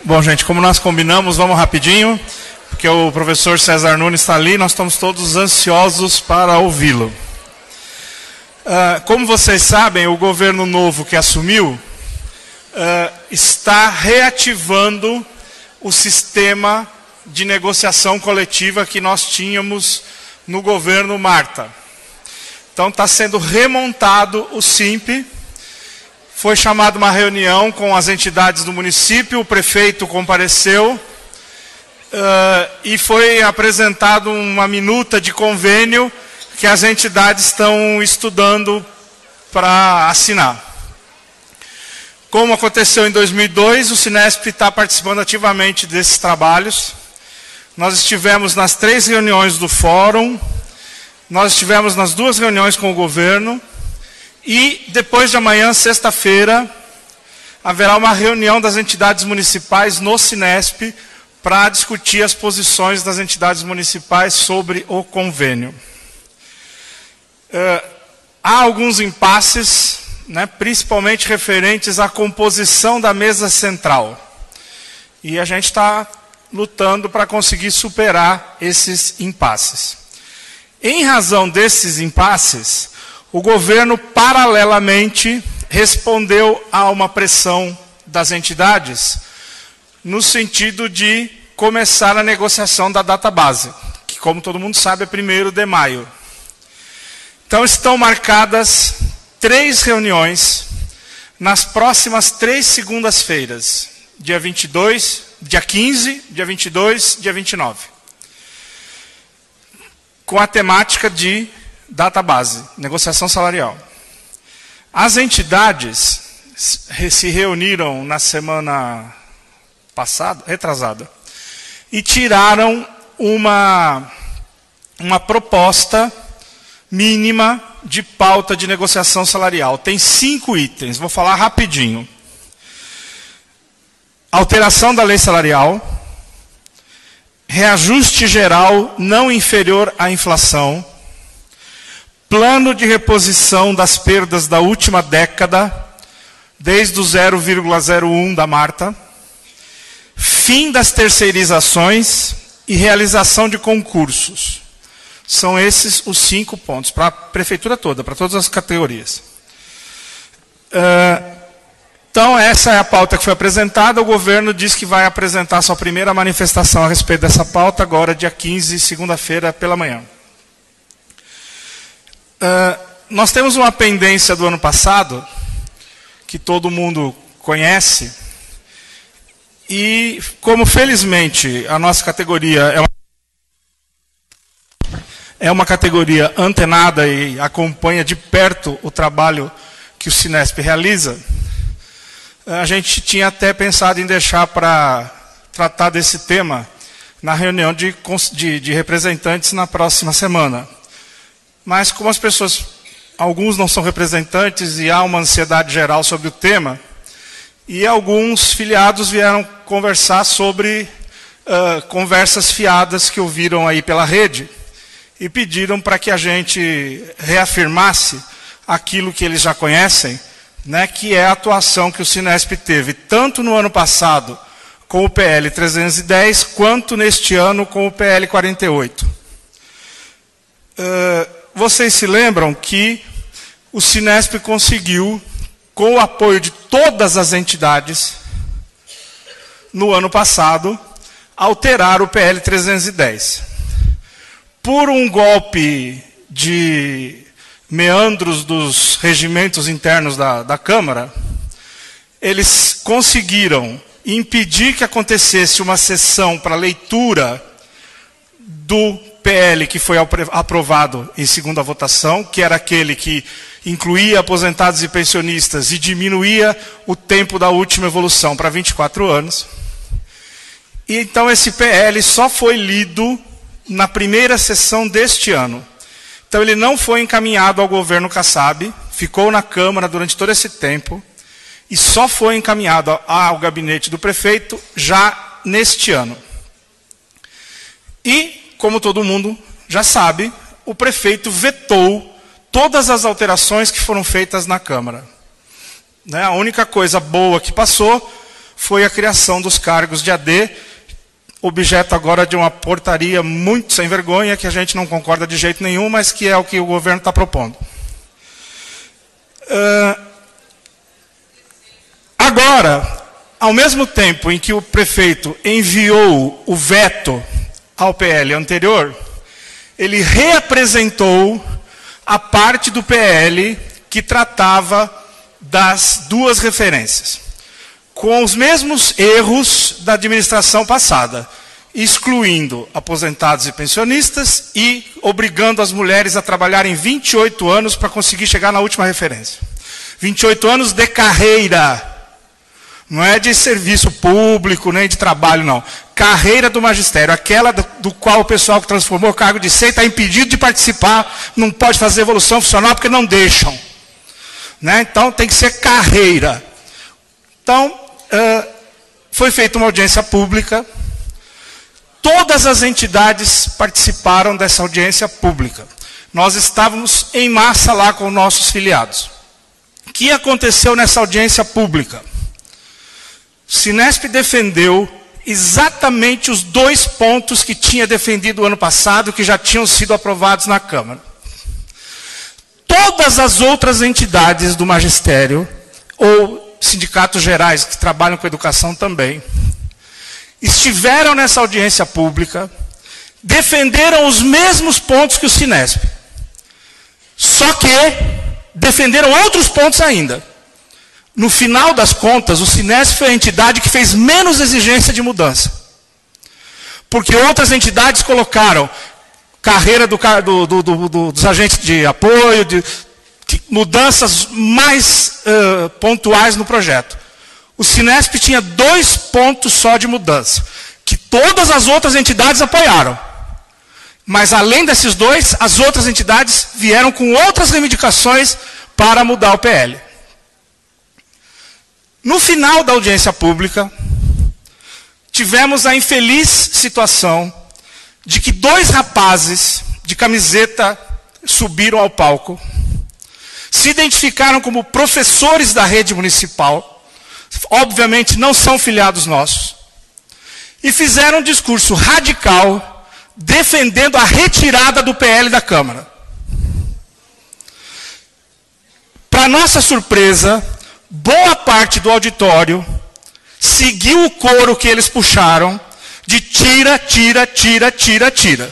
Bom, gente, como nós combinamos, vamos rapidinho, porque o professor César Nunes está ali, nós estamos todos ansiosos para ouvi-lo. Como vocês sabem, o governo novo que assumiu está reativando o sistema de negociação coletiva que nós tínhamos no governo Marta. Então está sendo remontado o SINP. Foi chamada uma reunião com as entidades do município, o prefeito compareceu e foi apresentado uma minuta de convênio que as entidades estão estudando para assinar. Como aconteceu em 2002, o Cinesp está participando ativamente desses trabalhos. Nós estivemos nas 3 reuniões do fórum, nós estivemos nas 2 reuniões com o governo, e depois de amanhã, sexta-feira, haverá uma reunião das entidades municipais no Cinesp para discutir as posições das entidades municipais sobre o convênio. Há alguns impasses, principalmente referentes à composição da mesa central. E a gente está lutando para conseguir superar esses impasses. Em razão desses impasses, o governo, paralelamente, respondeu a uma pressão das entidades no sentido de começar a negociação da database, que, como todo mundo sabe, é 1º de maio. Então, estão marcadas 3 reuniões nas próximas 3 segundas-feiras, dia 22, dia 15, dia 22, dia 29, com a temática de database, negociação salarial. As entidades se reuniram na semana passada, retrasada, e tiraram uma proposta mínima de pauta de negociação salarial. Tem 5 itens, vou falar rapidinho. Alteração da lei salarial, reajuste geral não inferior à inflação, plano de reposição das perdas da última década, desde o 0,01 da Marta, fim das terceirizações e realização de concursos. São esses os 5 pontos, para a prefeitura toda, para todas as categorias. Então, essa é a pauta que foi apresentada. O governo diz que vai apresentar sua primeira manifestação a respeito dessa pauta, agora dia 15, segunda-feira, pela manhã. Nós temos uma pendência do ano passado, que todo mundo conhece, e como felizmente a nossa categoria é uma categoria antenada e acompanha de perto o trabalho que o Cinesp realiza, a gente tinha até pensado em deixar para tratar desse tema na reunião de representantes na próxima semana. Mas como as pessoas, alguns não são representantes e há uma ansiedade geral sobre o tema, e alguns filiados vieram conversar sobre conversas fiadas que ouviram aí pela rede, e pediram para que a gente reafirmasse aquilo que eles já conhecem, que é a atuação que o Cinesp teve, tanto no ano passado com o PL 310, quanto neste ano com o PL 48. Vocês se lembram que o Cinesp conseguiu, com o apoio de todas as entidades, no ano passado, alterar o PL 310. Por um golpe de meandros dos regimentos internos da Câmara, eles conseguiram impedir que acontecesse uma sessão para leitura do PL que foi aprovado em segunda votação, que era aquele que incluía aposentados e pensionistas e diminuía o tempo da última evolução para 24 anos. E então esse PL só foi lido na primeira sessão deste ano. Então ele não foi encaminhado ao governo Kassab, ficou na Câmara durante todo esse tempo, e só foi encaminhado ao gabinete do prefeito já neste ano. E, como todo mundo já sabe, o prefeito vetou todas as alterações que foram feitas na Câmara. A única coisa boa que passou foi a criação dos cargos de AD, objeto agora de uma portaria muito sem vergonha, que a gente não concorda de jeito nenhum, mas que é o que o governo está propondo. Agora, ao mesmo tempo em que o prefeito enviou o veto ao PL anterior, ele reapresentou a parte do PL que tratava das duas referências, com os mesmos erros da administração passada, excluindo aposentados e pensionistas e obrigando as mulheres a trabalharem 28 anos para conseguir chegar na última referência. 28 anos de carreira. Não é de serviço público, nem de trabalho, não. Carreira do magistério, aquela do qual o pessoal que transformou o cargo de SEI está impedido de participar, não pode fazer evolução funcional porque não deixam. Né? Então, tem que ser carreira. Então, foi feita uma audiência pública. Todas as entidades participaram dessa audiência pública. Nós estávamos em massa lá com nossos filiados. O que aconteceu nessa audiência pública? O Sinesp defendeu exatamente os 2 pontos que tinha defendido o ano passado, que já tinham sido aprovados na Câmara. Todas as outras entidades do magistério, ou sindicatos gerais que trabalham com educação também, estiveram nessa audiência pública, defenderam os mesmos pontos que o Sinesp. Só que defenderam outros pontos ainda. No final das contas, o Sinesp foi a entidade que fez menos exigência de mudança. Porque outras entidades colocaram carreira dos agentes de apoio, mudanças mais pontuais no projeto. O Sinesp tinha 2 pontos só de mudança, que todas as outras entidades apoiaram. Mas além desses 2, as outras entidades vieram com outras reivindicações para mudar o PL. No final da audiência pública, tivemos a infeliz situação de que 2 rapazes de camiseta subiram ao palco, se identificaram como professores da rede municipal, obviamente não são filiados nossos, e fizeram um discurso radical defendendo a retirada do PL da Câmara. Para nossa surpresa, boa parte do auditório seguiu o coro que eles puxaram de tira, tira, tira, tira, tira.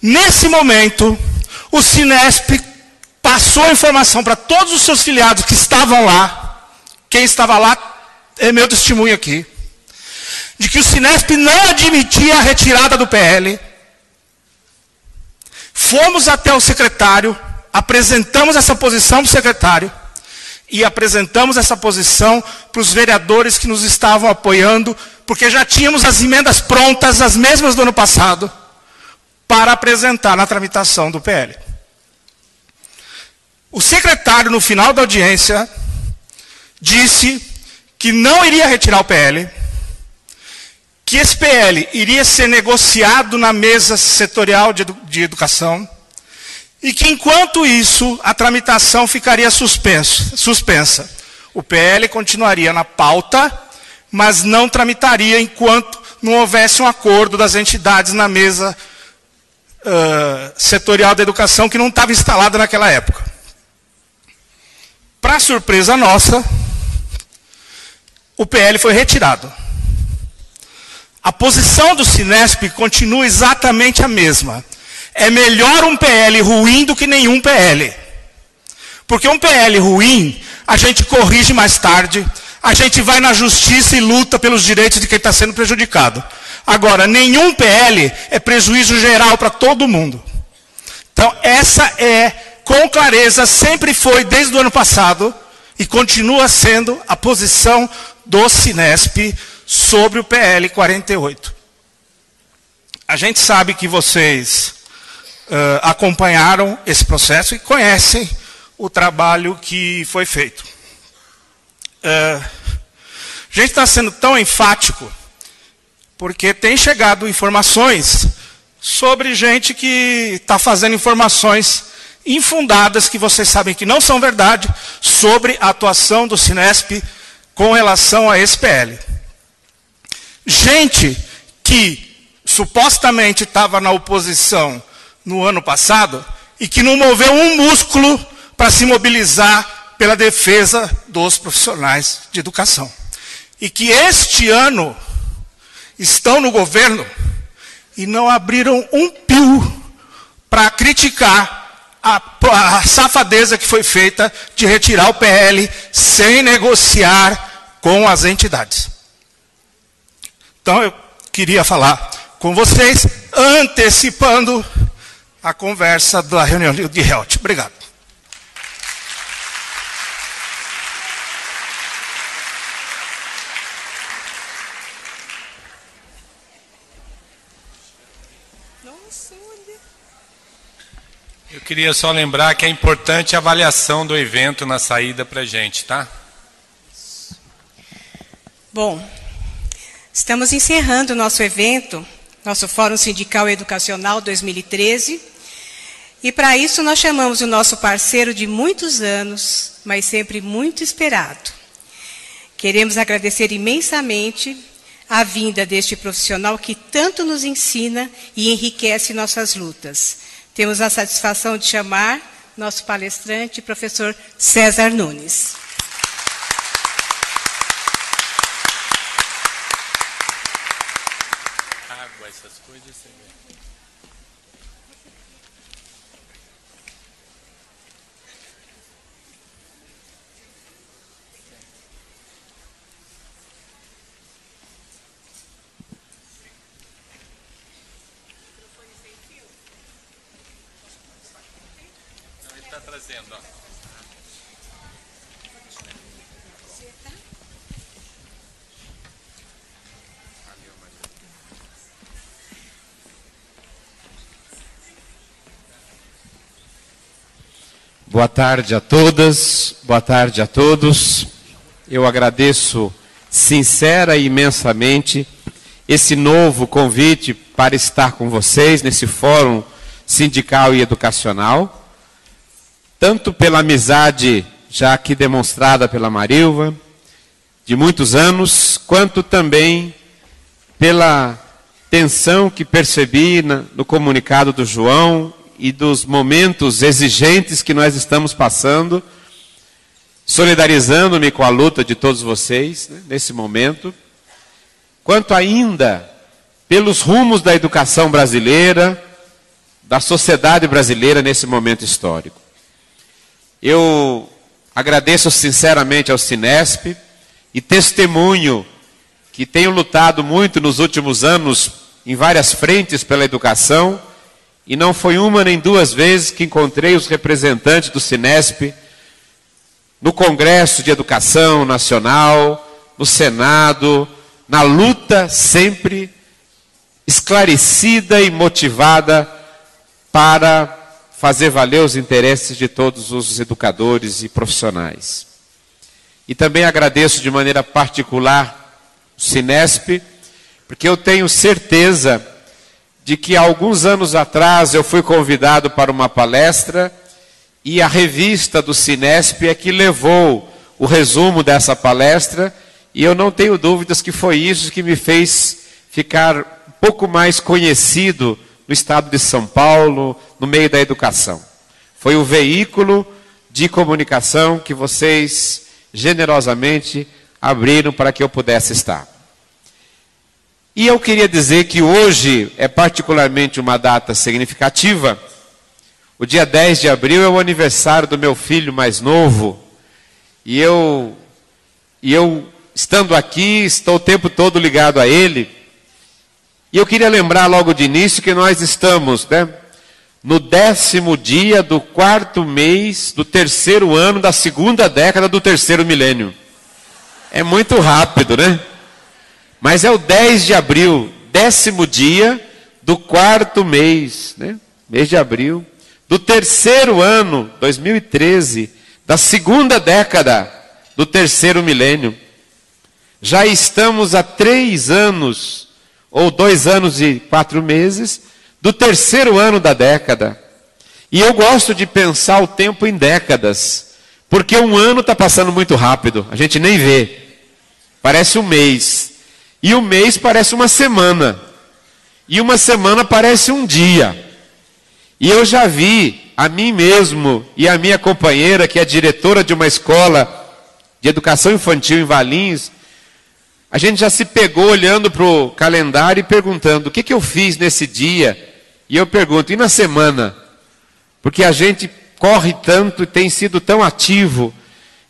Nesse momento, o Sinesp passou a informação para todos os seus filiados que estavam lá, quem estava lá é meu testemunho aqui, de que o Sinesp não admitia a retirada do PL. Fomos até o secretário, apresentamos essa posição para o secretário, e apresentamos essa posição para os vereadores que nos estavam apoiando, porque já tínhamos as emendas prontas, as mesmas do ano passado, para apresentar na tramitação do PL. O secretário, no final da audiência, disse que não iria retirar o PL, que esse PL iria ser negociado na mesa setorial de educação, e que, enquanto isso, a tramitação ficaria suspensa. O PL continuaria na pauta, mas não tramitaria enquanto não houvesse um acordo das entidades na mesa setorial da educação, que não estava instalada naquela época. Para surpresa nossa, o PL foi retirado. A posição do Sinesp continua exatamente a mesma. É melhor um PL ruim do que nenhum PL. Porque um PL ruim, a gente corrige mais tarde, a gente vai na justiça e luta pelos direitos de quem está sendo prejudicado. Agora, nenhum PL é prejuízo geral para todo mundo. Então, essa com clareza, sempre foi, desde o ano passado, e continua sendo a posição do Sinesp sobre o PL 48. A gente sabe que vocês acompanharam esse processo e conhecem o trabalho que foi feito. A gente está sendo tão enfático porque tem chegado informações sobre gente que está fazendo informações infundadas, que vocês sabem que não são verdade, sobre a atuação do Sinesp com relação a esse PL. Gente que supostamente estava na oposição no ano passado e que não moveu um músculo para se mobilizar pela defesa dos profissionais de educação. E que este ano estão no governo e não abriram um pio para criticar a safadeza que foi feita de retirar o PL sem negociar com as entidades. Então eu queria falar com vocês, antecipando a conversa da reunião de Helt. Obrigado. Eu queria só lembrar que é importante a avaliação do evento na saída para a gente, tá? Bom, estamos encerrando o nosso evento, nosso Fórum Sindical e Educacional 2013, e para isso nós chamamos o nosso parceiro de muitos anos, mas sempre muito esperado. Queremos agradecer imensamente a vinda deste profissional que tanto nos ensina e enriquece nossas lutas. Temos a satisfação de chamar nosso palestrante, professor César Nunes. Água, essas coisas você vê. Trazendo, ó. Boa tarde a todas, boa tarde a todos. Eu agradeço sincera e imensamente esse novo convite para estar com vocês nesse Fórum Sindical e Educacional. Tanto pela amizade já aqui demonstrada pela Marilva, de muitos anos, quanto também pela tensão que percebi no comunicado do João e dos momentos exigentes que nós estamos passando, solidarizando-me com a luta de todos vocês, né, nesse momento, quanto ainda pelos rumos da educação brasileira, da sociedade brasileira nesse momento histórico. Eu agradeço sinceramente ao Sinesp e testemunho que tenho lutado muito nos últimos anos em várias frentes pela educação e não foi uma nem duas vezes que encontrei os representantes do Sinesp no Congresso de Educação Nacional, no Senado, na luta sempre esclarecida e motivada para fazer valer os interesses de todos os educadores e profissionais. E também agradeço de maneira particular o Sinesp, porque eu tenho certeza de que há alguns anos atrás eu fui convidado para uma palestra e a revista do Sinesp é que levou o resumo dessa palestra e eu não tenho dúvidas que foi isso que me fez ficar um pouco mais conhecido no estado de São Paulo, no meio da educação. Foi o veículo de comunicação que vocês generosamente abriram para que eu pudesse estar. E eu queria dizer que hoje é particularmente uma data significativa. O dia 10 de abril é o aniversário do meu filho mais novo. E eu estando aqui, estou o tempo todo ligado a ele. E eu queria lembrar logo de início que nós estamos, né, no 10º dia do 4º mês do 3º ano da 2ª década do 3º milênio. É muito rápido, né? Mas é o 10 de abril, 10º dia do 4º mês, né? Mês de abril, do 3º ano, 2013, da 2ª década do 3º milênio. Já estamos há 3 anos ou 2 anos e 4 meses, do 3º ano da década. E eu gosto de pensar o tempo em décadas, porque um ano está passando muito rápido, a gente nem vê. parece um mês. E um mês parece uma semana. E uma semana parece um dia. E eu já vi a mim mesmo e a minha companheira, que é diretora de uma escola de educação infantil em Valinhos, a gente já se pegou olhando para o calendário e perguntando: o que eu fiz nesse dia? E eu pergunto: e na semana? Porque a gente corre tanto e tem sido tão ativo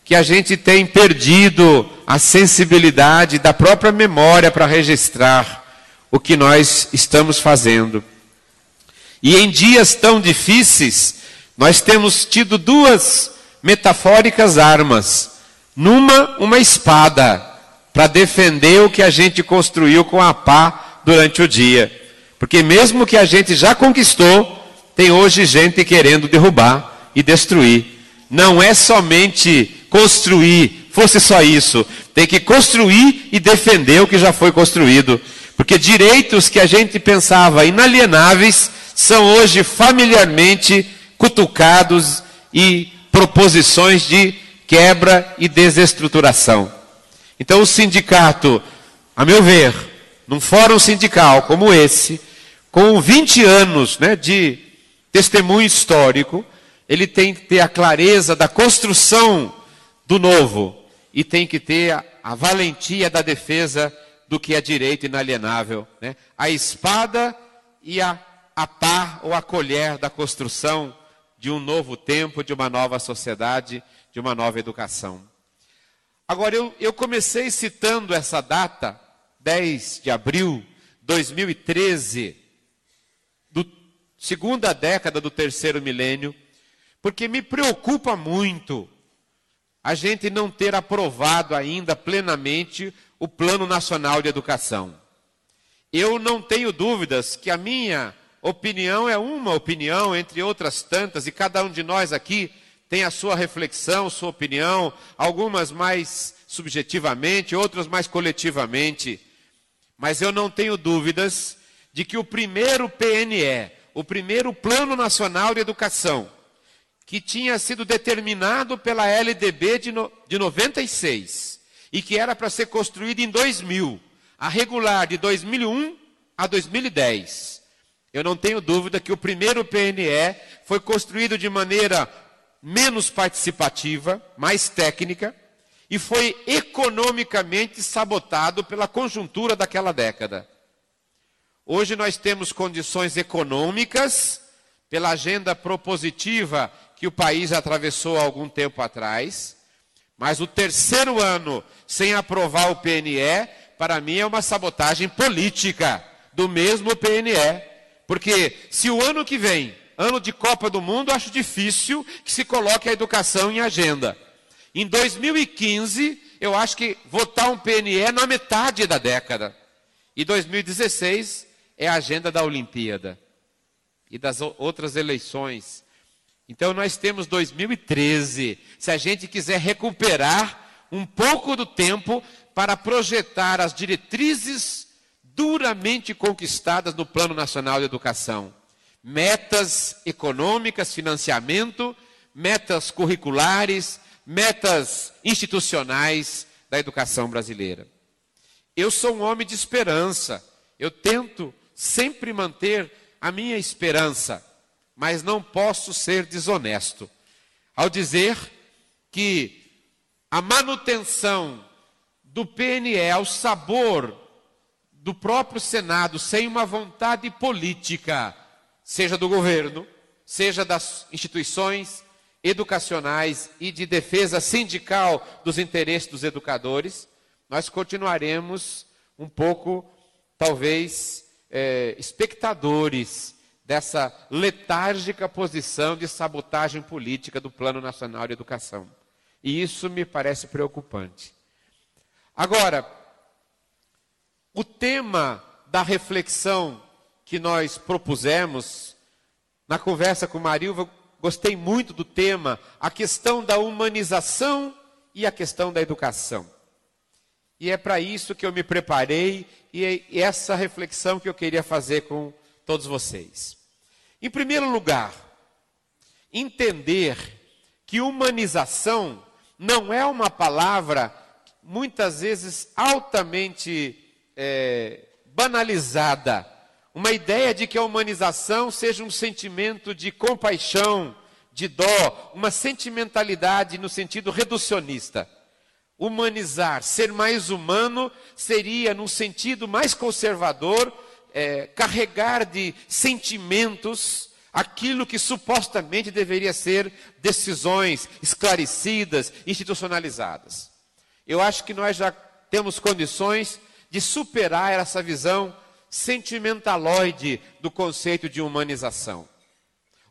que a gente tem perdido a sensibilidade da própria memória para registrar o que nós estamos fazendo. E em dias tão difíceis, nós temos tido duas metafóricas armas. Uma espada, para defender o que a gente construiu com a pá durante o dia. Porque mesmo que a gente já conquistou, tem hoje gente querendo derrubar e destruir. Não é somente construir, fosse só isso. Tem que construir e defender o que já foi construído. Porque direitos que a gente pensava inalienáveis são hoje familiarmente cutucados e proposições de quebra e desestruturação. Então o sindicato, a meu ver, num fórum sindical como esse, com 20 anos, né, de testemunho histórico, ele tem que ter a clareza da construção do novo e tem que ter a valentia da defesa do que é direito inalienável, né? A espada e a pá ou a colher da construção de um novo tempo, de uma nova sociedade, de uma nova educação. Agora, eu comecei citando essa data, 10 de abril de 2013, segunda década do terceiro milênio, porque me preocupa muito a gente não ter aprovado ainda plenamente o Plano Nacional de Educação. Eu não tenho dúvidas que a minha opinião é uma opinião entre outras tantas, e cada um de nós aqui tem a sua reflexão, sua opinião, algumas mais subjetivamente, outras mais coletivamente. Mas eu não tenho dúvidas de que o primeiro PNE, o primeiro Plano Nacional de Educação, que tinha sido determinado pela LDB de 96 e que era para ser construído em 2000, a regular de 2001 a 2010. Eu não tenho dúvida que o primeiro PNE foi construído de maneira menos participativa, mais técnica, e foi economicamente sabotado pela conjuntura daquela década. Hoje nós temos condições econômicas, pela agenda propositiva que o país atravessou há algum tempo atrás, mas o terceiro ano sem aprovar o PNE, para mim é uma sabotagem política do mesmo PNE. Porque se o ano que vem, ano de Copa do Mundo, acho difícil que se coloque a educação em agenda. Em 2015, eu acho que votar um PNE na metade da década. E 2016 é a agenda da Olimpíada e das outras eleições. Então nós temos 2013, se a gente quiser recuperar um pouco do tempo para projetar as diretrizes duramente conquistadas no Plano Nacional de Educação. Metas econômicas, financiamento, metas curriculares, metas institucionais da educação brasileira. Eu sou um homem de esperança, eu tento sempre manter a minha esperança, mas não posso ser desonesto ao dizer que a manutenção do PNE ao sabor do próprio Senado, sem uma vontade política, seja do governo, seja das instituições educacionais e de defesa sindical dos interesses dos educadores, nós continuaremos um pouco, talvez, espectadores dessa letárgica posição de sabotagem política do Plano Nacional de Educação. E isso me parece preocupante. Agora, o tema da reflexão que nós propusemos, na conversa com Marilva, gostei muito do tema, a questão da humanização e a questão da educação. E é para isso que eu me preparei e é essa reflexão que eu queria fazer com todos vocês. Em primeiro lugar, entender que humanização não é uma palavra muitas vezes altamente banalizada. Uma ideia de que a humanização seja um sentimento de compaixão, de dó, uma sentimentalidade no sentido reducionista. Humanizar, ser mais humano, seria, num sentido mais conservador, carregar de sentimentos aquilo que supostamente deveria ser decisões esclarecidas, institucionalizadas. Eu acho que nós já temos condições de superar essa visão sentimentaloide do conceito de humanização.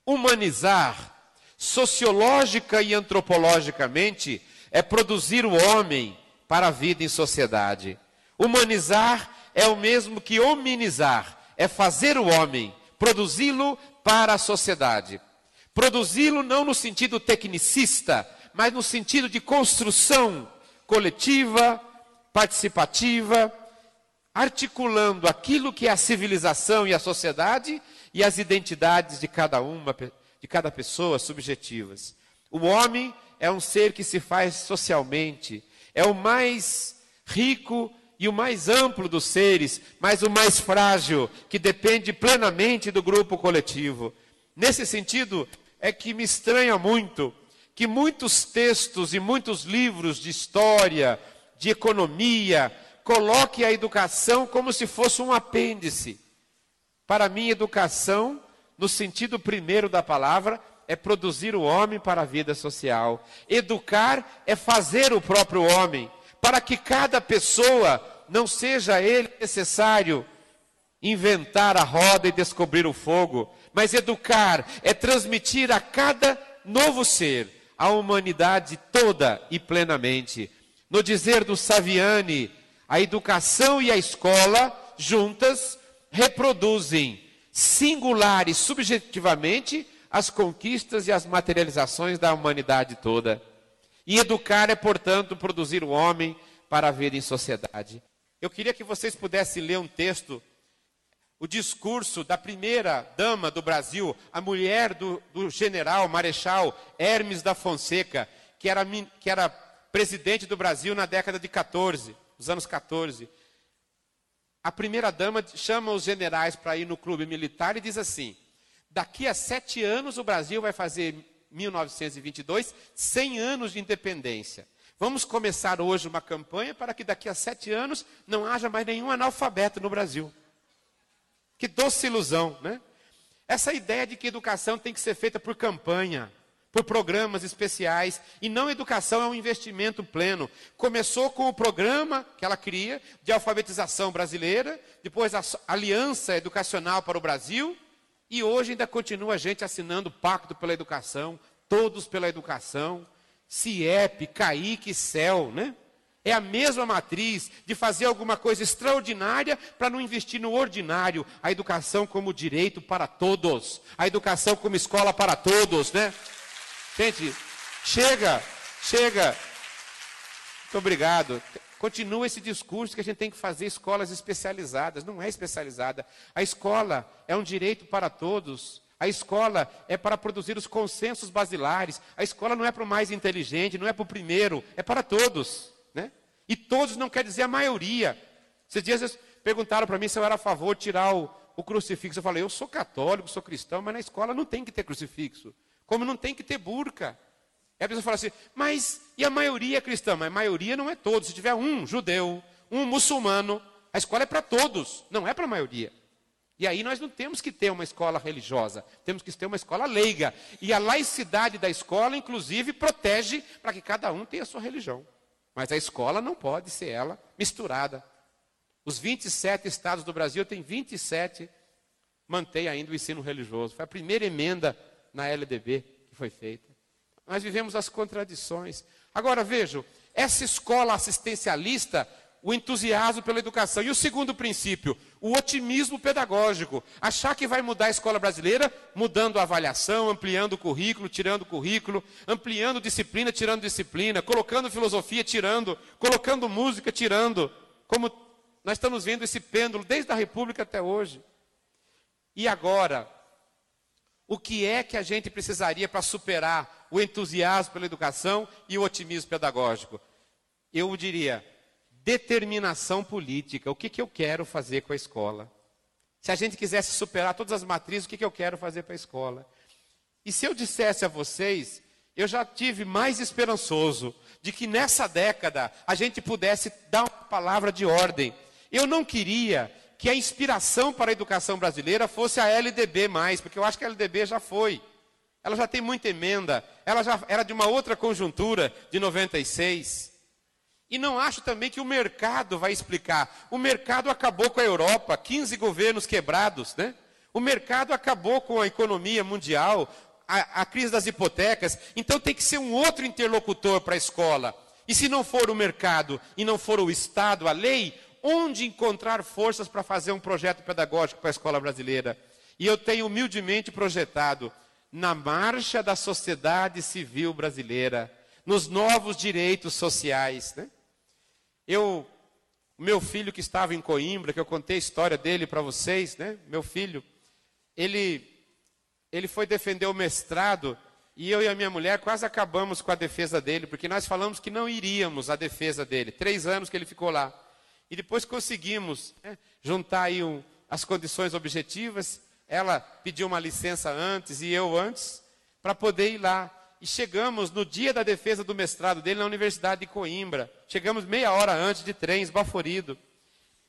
Humanizar, sociológica e antropologicamente, é produzir o homem para a vida em sociedade. Humanizar é o mesmo que hominizar, é fazer o homem, produzi-lo para a sociedade. Produzi-lo não no sentido tecnicista, mas no sentido de construção coletiva, participativa, articulando aquilo que é a civilização e a sociedade e as identidades de cada pessoa subjetivas. O homem é um ser que se faz socialmente, é o mais rico e o mais amplo dos seres, mas o mais frágil, que depende plenamente do grupo coletivo. Nesse sentido, é que me estranha muito que muitos textos e muitos livros de história, de economia, coloque a educação como se fosse um apêndice. Para mim, educação, no sentido primeiro da palavra, é produzir o homem para a vida social. Educar é fazer o próprio homem, para que cada pessoa não seja ele necessário inventar a roda e descobrir o fogo, mas educar é transmitir a cada novo ser a humanidade toda e plenamente. No dizer do Saviani, a educação e a escola, juntas, reproduzem singular e subjetivamente as conquistas e as materializações da humanidade toda. E educar é, portanto, produzir o homem para a vida em sociedade. Eu queria que vocês pudessem ler um texto, o discurso da primeira dama do Brasil, a mulher do general, marechal Hermes da Fonseca, que era presidente do Brasil na década de 14. Nos anos 14, a primeira-dama chama os generais para ir no clube militar e diz assim: daqui a 7 anos o Brasil vai fazer, 1922, 100 anos de independência. Vamos começar hoje uma campanha para que daqui a 7 anos não haja mais nenhum analfabeto no Brasil. Que doce ilusão, né? Essa ideia de que educação tem que ser feita por campanha, por programas especiais, e não educação é um investimento pleno. Começou com o programa que ela cria de alfabetização brasileira, depois a Aliança Educacional para o Brasil, e hoje ainda continua a gente assinando Pacto pela Educação, Todos pela Educação, CIEP, CAIC, CEL, né? É a mesma matriz de fazer alguma coisa extraordinária para não investir no ordinário. A educação como direito para todos, a educação como escola para todos, né? Gente, chega. Muito obrigado. Continua esse discurso que a gente tem que fazer escolas especializadas. Não é especializada. A escola é um direito para todos. A escola é para produzir os consensos basilares. A escola não é para o mais inteligente, não é para o primeiro, é para todos, né? E todos não quer dizer a maioria. Esses dias vocês perguntaram para mim se eu era a favor de tirar o crucifixo. Eu falei, eu sou católico, sou cristão, mas na escola não tem que ter crucifixo. Como não tem que ter burca. E a pessoa fala assim, mas e a maioria é cristã? Mas a maioria não é todos. Se tiver um judeu, um muçulmano, a escola é para todos, não é para a maioria. E aí nós não temos que ter uma escola religiosa, temos que ter uma escola leiga. E a laicidade da escola, inclusive, protege para que cada um tenha a sua religião. Mas a escola não pode ser ela misturada. Os 27 estados do Brasil têm 27, mantém ainda o ensino religioso. Foi a primeira emenda na LDB que foi feita. Nós vivemos as contradições. Agora vejam, essa escola assistencialista, o entusiasmo pela educação. E o segundo princípio, o otimismo pedagógico. Achar que vai mudar a escola brasileira, mudando a avaliação, ampliando o currículo, tirando o currículo, ampliando disciplina, tirando disciplina, colocando filosofia, tirando, colocando música, tirando. Como nós estamos vendo esse pêndulo desde a República até hoje. E agora, o que é que a gente precisaria para superar o entusiasmo pela educação e o otimismo pedagógico? eu diria, determinação política. O que eu quero fazer com a escola? Se a gente quisesse superar todas as matrizes, o que eu quero fazer para a escola? E se eu dissesse a vocês, eu já tive mais esperançoso de que nessa década a gente pudesse dar uma palavra de ordem. Eu não queria que a inspiração para a educação brasileira fosse a LDB+, porque eu acho que a LDB já foi. Ela já tem muita emenda, ela já era de uma outra conjuntura, de 96. E não acho também que o mercado vai explicar. O mercado acabou com a Europa, 15 governos quebrados, né? O mercado acabou com a economia mundial, a crise das hipotecas. Então tem que ser um outro interlocutor para a escola. E se não for o mercado e não for o Estado, a lei, onde encontrar forças para fazer um projeto pedagógico para a escola brasileira? E eu tenho humildemente projetado na marcha da sociedade civil brasileira, nos novos direitos sociais, né? O meu filho que estava em Coimbra, que eu contei a história dele para vocês, né? Meu filho, ele foi defender o mestrado e eu e a minha mulher quase acabamos com a defesa dele, porque nós falamos que não iríamos à defesa dele. 3 anos que ele ficou lá. E depois conseguimos, né, juntar aí as condições objetivas. Ela pediu uma licença antes e eu antes, para poder ir lá. E chegamos no dia da defesa do mestrado dele na Universidade de Coimbra. Chegamos meia hora antes de trem, esbaforido.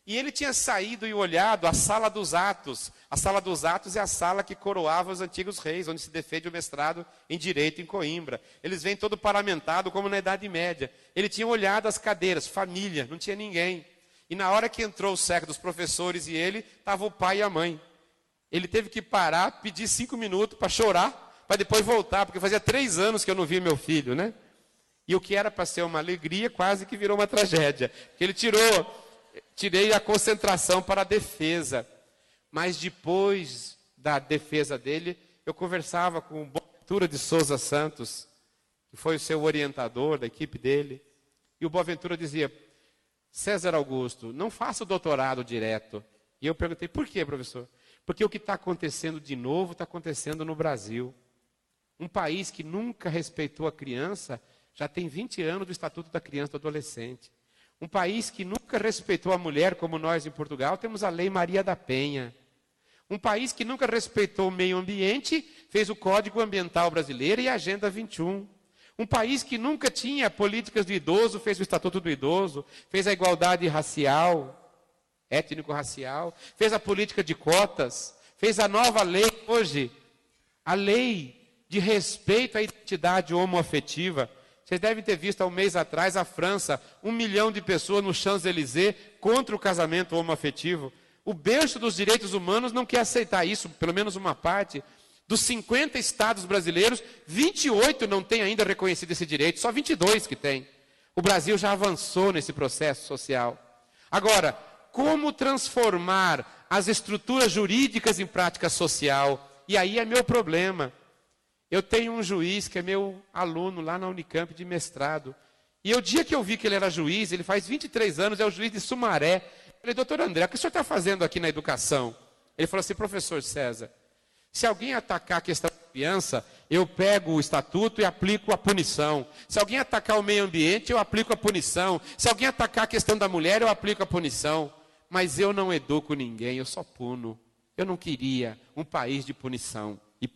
E ele tinha saído e olhado a Sala dos Atos. A Sala dos Atos é a sala que coroava os antigos reis, onde se defende o mestrado em Direito em Coimbra. Eles vêm todo paramentado, como na Idade Média. Ele tinha olhado as cadeiras, família, não tinha ninguém. E na hora que entrou o século dos professores e ele, estava o pai e a mãe. Ele teve que parar, pedir 5 minutos para chorar, para depois voltar, porque fazia 3 anos que eu não via meu filho, né? E o que era para ser uma alegria, quase que virou uma tragédia. Porque ele tirei a concentração para a defesa. Mas depois da defesa dele, eu conversava com o Boaventura de Souza Santos, que foi o seu orientador da equipe dele. E o Boaventura dizia, César Augusto, não faça o doutorado direto. E eu perguntei, por quê, professor? Porque o que está acontecendo de novo está acontecendo no Brasil. Um país que nunca respeitou a criança, já tem 20 anos do Estatuto da Criança e do Adolescente. Um país que nunca respeitou a mulher, como nós em Portugal, temos a Lei Maria da Penha. Um país que nunca respeitou o meio ambiente, fez o Código Ambiental Brasileiro e a Agenda 21. Um país que nunca tinha políticas do idoso, fez o Estatuto do Idoso, fez a igualdade racial, étnico-racial, fez a política de cotas, fez a nova lei hoje, a lei de respeito à identidade homoafetiva. Vocês devem ter visto há um mês atrás a França, 1 milhão de pessoas no Champs-Élysées contra o casamento homoafetivo. O berço dos direitos humanos não quer aceitar isso, pelo menos uma parte. Dos 50 estados brasileiros, 28 não têm ainda reconhecido esse direito, só 22 que têm. O Brasil já avançou nesse processo social. Agora, como transformar as estruturas jurídicas em prática social? E aí é meu problema. Eu tenho um juiz que é meu aluno lá na Unicamp de mestrado. E o dia que eu vi que ele era juiz, ele faz 23 anos, é o juiz de Sumaré. Eu falei, doutor André, o que o senhor está fazendo aqui na educação? Ele falou assim, professor César, se alguém atacar a questão da criança, eu pego o estatuto e aplico a punição. Se alguém atacar o meio ambiente, eu aplico a punição. Se alguém atacar a questão da mulher, eu aplico a punição. Mas eu não educo ninguém, eu só puno. Eu não queria um país de punição e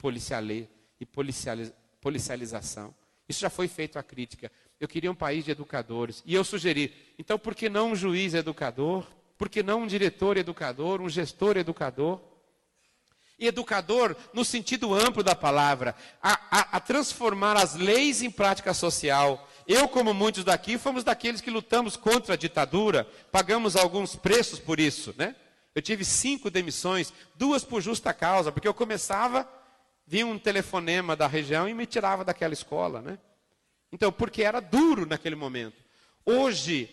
policialização. Isso já foi feito a crítica. Eu queria um país de educadores. E eu sugeri, então por que não um juiz educador? Por que não um diretor educador, um gestor educador? E educador no sentido amplo da palavra, a transformar as leis em prática social. Eu, como muitos daqui, fomos daqueles que lutamos contra a ditadura, pagamos alguns preços por isso, né? Eu tive 5 demissões, 2 por justa causa, porque eu começava, vinha um telefonema da região e me tirava daquela escola, né? Então, porque era duro naquele momento. Hoje,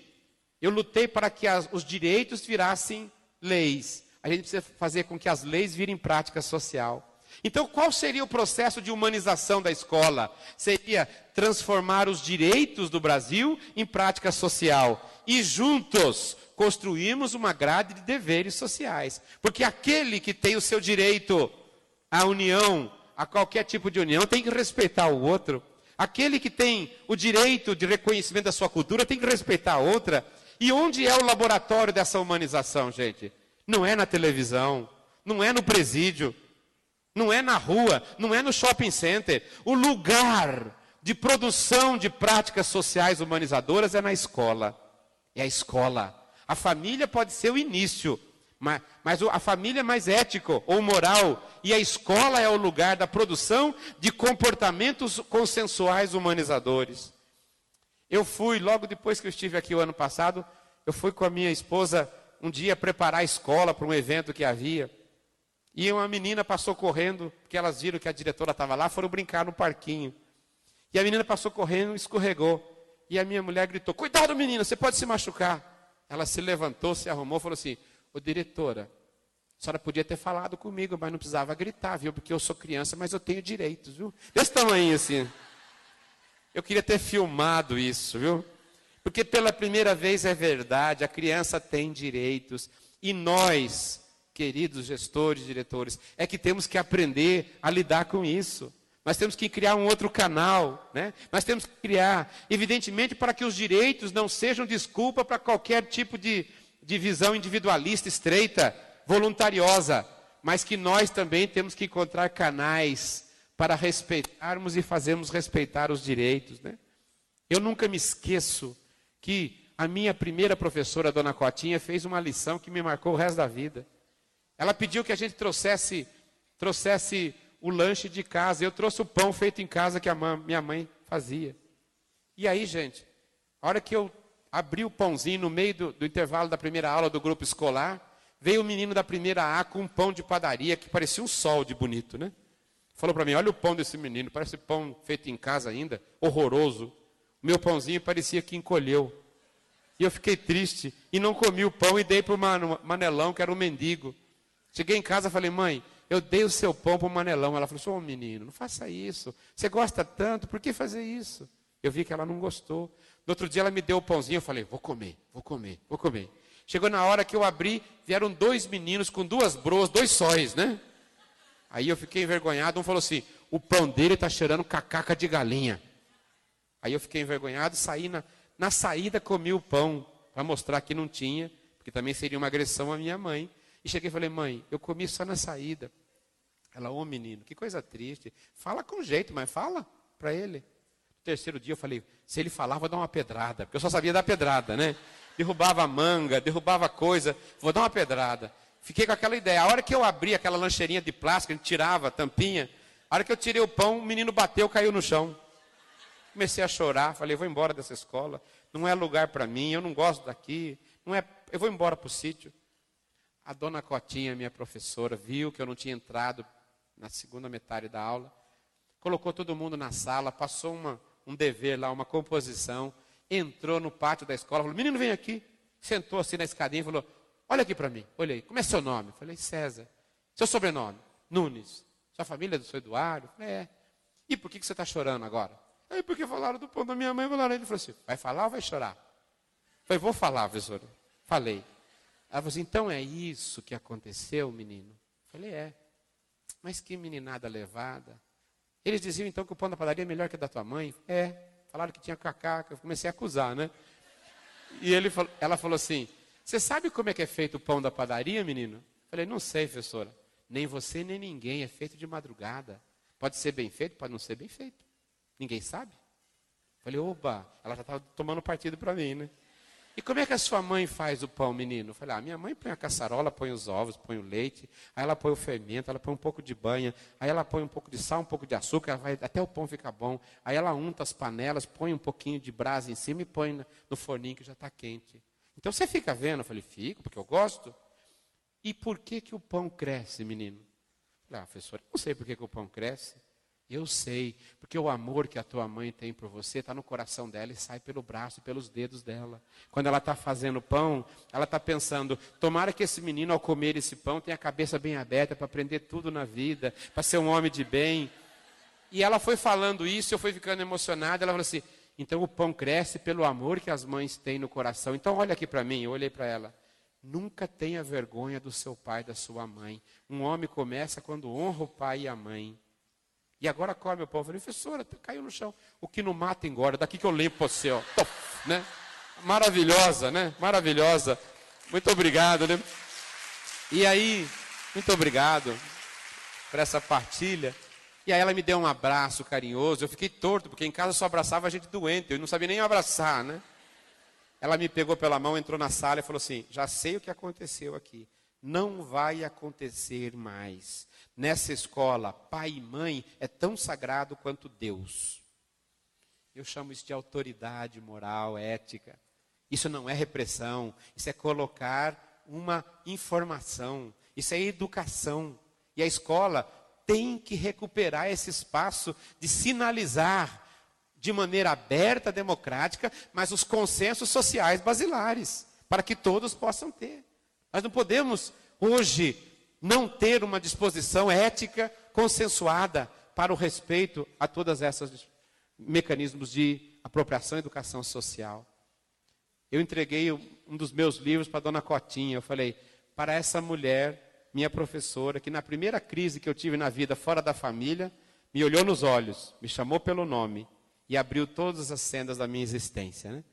eu lutei para que os direitos virassem leis. A gente precisa fazer com que as leis virem prática social. Então, qual seria o processo de humanização da escola? Seria transformar os direitos do Brasil em prática social. E juntos construirmos uma grade de deveres sociais. Porque aquele que tem o seu direito à união, a qualquer tipo de união, tem que respeitar o outro. Aquele que tem o direito de reconhecimento da sua cultura tem que respeitar a outra. E onde é o laboratório dessa humanização, gente? Não é na televisão, não é no presídio, não é na rua, não é no shopping center. O lugar de produção de práticas sociais humanizadoras é na escola. É a escola. A família pode ser o início, mas a família é mais ético ou moral. E a escola é o lugar da produção de comportamentos consensuais humanizadores. Eu fui, logo depois que eu estive aqui o ano passado, eu fui com a minha esposa um dia preparar a escola para um evento que havia. E uma menina passou correndo, porque elas viram que a diretora estava lá, foram brincar no parquinho. E a menina passou correndo e escorregou. E a minha mulher gritou, cuidado menina, você pode se machucar. Ela se levantou, se arrumou, falou assim, ô diretora, a senhora podia ter falado comigo, mas não precisava gritar, viu? Porque eu sou criança, mas eu tenho direitos, viu? Desse tamanho assim. Eu queria ter filmado isso, viu? Porque pela primeira vez é verdade, a criança tem direitos. E nós, queridos gestores, diretores, é que temos que aprender a lidar com isso. Nós temos que criar um outro canal, né? Nós temos que criar, evidentemente, para que os direitos não sejam desculpa para qualquer tipo de visão individualista, estreita, voluntariosa, mas que nós também temos que encontrar canais para respeitarmos e fazermos respeitar os direitos, né? Eu nunca me esqueço que a minha primeira professora, a dona Cotinha, fez uma lição que me marcou o resto da vida. Ela pediu que a gente trouxesse o lanche de casa. Eu trouxe o pão feito em casa que a minha mãe fazia. E aí, gente, a hora que eu abri o pãozinho no meio do intervalo da primeira aula do grupo escolar, veio o menino da primeira A com um pão de padaria que parecia um sol de bonito, né? Falou para mim, olha o pão desse menino, parece pão feito em casa ainda, horroroso. O meu pãozinho parecia que encolheu. E eu fiquei triste e não comi o pão e dei para o Manelão, que era um mendigo. Cheguei em casa e falei, mãe, eu dei o seu pão para o Manelão. Ela falou, ô menino, não faça isso. Você gosta tanto, por que fazer isso? Eu vi que ela não gostou. No outro dia ela me deu o pãozinho, eu falei, vou comer. Chegou na hora que eu abri, vieram 2 meninos com 2 broas, 2 sóis, né? Aí eu fiquei envergonhado, um falou assim, o pão dele está cheirando cacaca de galinha. Aí eu fiquei envergonhado, saí na saída, comi o pão, para mostrar que não tinha, porque também seria uma agressão à minha mãe. E cheguei e falei, mãe, eu comi só na saída. Ela, ô menino, que coisa triste. Fala com jeito, mas fala para ele. No 3º dia eu falei, se ele falar, vou dar uma pedrada. Porque eu só sabia dar pedrada, né? Derrubava manga, derrubava coisa, vou dar uma pedrada. Fiquei com aquela ideia. A hora que eu abri aquela lancheirinha de plástico, a gente tirava a tampinha, a hora que eu tirei o pão, o menino bateu, caiu no chão. Comecei a chorar, falei, vou embora dessa escola, não é lugar para mim, eu não gosto daqui, eu vou embora para o sítio. A dona Cotinha, minha professora, viu que eu não tinha entrado na segunda metade da aula, colocou todo mundo na sala, passou um dever lá, uma composição, entrou no pátio da escola, falou, menino, vem aqui. Sentou assim na escadinha e falou, olha aqui para mim. Olhei, como é seu nome? Falei, César. Seu sobrenome? Nunes. Sua família é do seu Eduardo? Falei, é. E por que você está chorando agora? Aí porque falaram do pão da minha mãe, falaram. Ele falou assim, vai falar ou vai chorar? Falei, vou falar, professora. Falei. Ela falou assim, então é isso que aconteceu, menino? Falei, é. Mas que meninada levada. Eles diziam então que o pão da padaria é melhor que o da tua mãe? É. Falaram que tinha cacá, que eu comecei a acusar, né? E ela falou assim, você sabe como é que é feito o pão da padaria, menino? Falei, não sei, professora. Nem você, nem ninguém. É feito de madrugada. Pode ser bem feito, pode não ser bem feito. Ninguém sabe? Falei, oba, ela já estava tomando partido para mim, né? E como é que a sua mãe faz o pão, menino? Falei, minha mãe põe a caçarola, põe os ovos, põe o leite, aí ela põe o fermento, ela põe um pouco de banha, aí ela põe um pouco de sal, um pouco de açúcar, até o pão ficar bom. Aí ela unta as panelas, põe um pouquinho de brasa em cima e põe no forninho que já está quente. Então você fica vendo? Eu falei, fico, porque eu gosto. E por que o pão cresce, menino? Falei, professor, não sei por que o pão cresce. Eu sei, porque o amor que a tua mãe tem por você está no coração dela e sai pelo braço e pelos dedos dela. Quando ela está fazendo pão, ela está pensando, tomara que esse menino ao comer esse pão tenha a cabeça bem aberta para aprender tudo na vida, para ser um homem de bem. E ela foi falando isso, eu fui ficando emocionado, ela falou assim, então o pão cresce pelo amor que as mães têm no coração. Então olha aqui para mim, eu olhei para ela. Nunca tenha vergonha do seu pai e da sua mãe. Um homem começa quando honra o pai e a mãe. E agora come o pão. Eu falei, professora, caiu no chão. O que não mata engorda. Daqui que eu limpo você, ó. Né? Maravilhosa, né? Maravilhosa. Muito obrigado, né? E aí, muito obrigado por essa partilha. E aí ela me deu um abraço carinhoso. Eu fiquei torto, porque em casa só abraçava a gente doente. Eu não sabia nem abraçar, né? Ela me pegou pela mão, entrou na sala e falou assim, já sei o que aconteceu aqui. Não vai acontecer mais. Nessa escola, pai e mãe é tão sagrado quanto Deus. Eu chamo isso de autoridade moral, ética. Isso não é repressão, isso é colocar uma informação, isso é educação. E a escola tem que recuperar esse espaço de sinalizar de maneira aberta, democrática, mas os consensos sociais basilares, para que todos possam ter. Nós não podemos, hoje, não ter uma disposição ética consensuada para o respeito a todas essas mecanismos de apropriação e educação social. Eu entreguei um dos meus livros para a dona Cotinha. Eu falei, para essa mulher, minha professora, que na primeira crise que eu tive na vida fora da família, me olhou nos olhos, me chamou pelo nome e abriu todas as sendas da minha existência, né?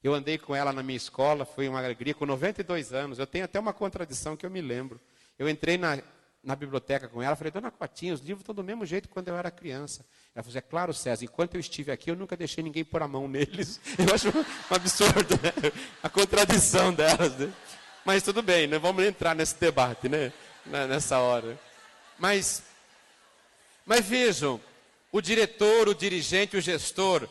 Eu andei com ela na minha escola, foi uma alegria, com 92 anos. Eu tenho até uma contradição que eu me lembro. Eu entrei na biblioteca com ela, falei, dona Cotinha, os livros estão do mesmo jeito quando eu era criança. Ela falou, é claro, César, enquanto eu estive aqui, eu nunca deixei ninguém pôr a mão neles. Eu acho um absurdo, né? A contradição delas, né? Mas tudo bem, não vamos entrar nesse debate, né? Nessa hora. Mas vejam, o diretor, o dirigente, o gestor,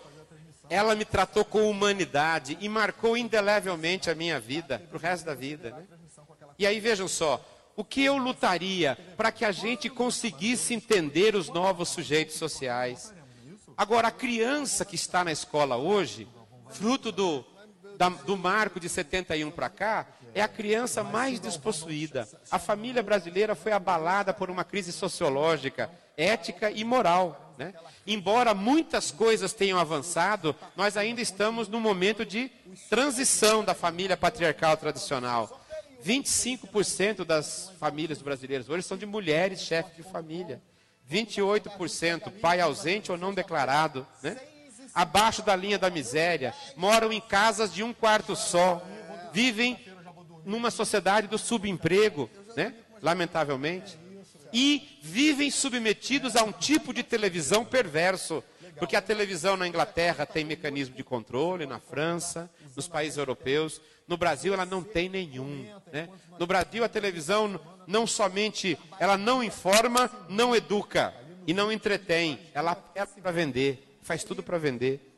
ela me tratou com humanidade e marcou indelevelmente a minha vida, para o resto da vida. Né? E aí vejam só, o que eu lutaria para que a gente conseguisse entender os novos sujeitos sociais? Agora, a criança que está na escola hoje, fruto do marco de 71 para cá, é a criança mais despossuída. A família brasileira foi abalada por uma crise sociológica, ética e moral. Né? Embora muitas coisas tenham avançado, nós ainda estamos num momento de transição da família patriarcal tradicional. 25% das famílias brasileiras hoje são de mulheres chefes de família. 28% pai ausente ou não declarado, né? Abaixo da linha da miséria, moram em casas de um quarto só, vivem numa sociedade do subemprego, né? Lamentavelmente, e vivem submetidos a um tipo de televisão perverso, porque a televisão na Inglaterra tem mecanismo de controle, na França, nos países europeus, no Brasil ela não tem nenhum, né? No Brasil a televisão não somente, ela não informa, não educa e não entretém, ela é para vender. Faz tudo para vender.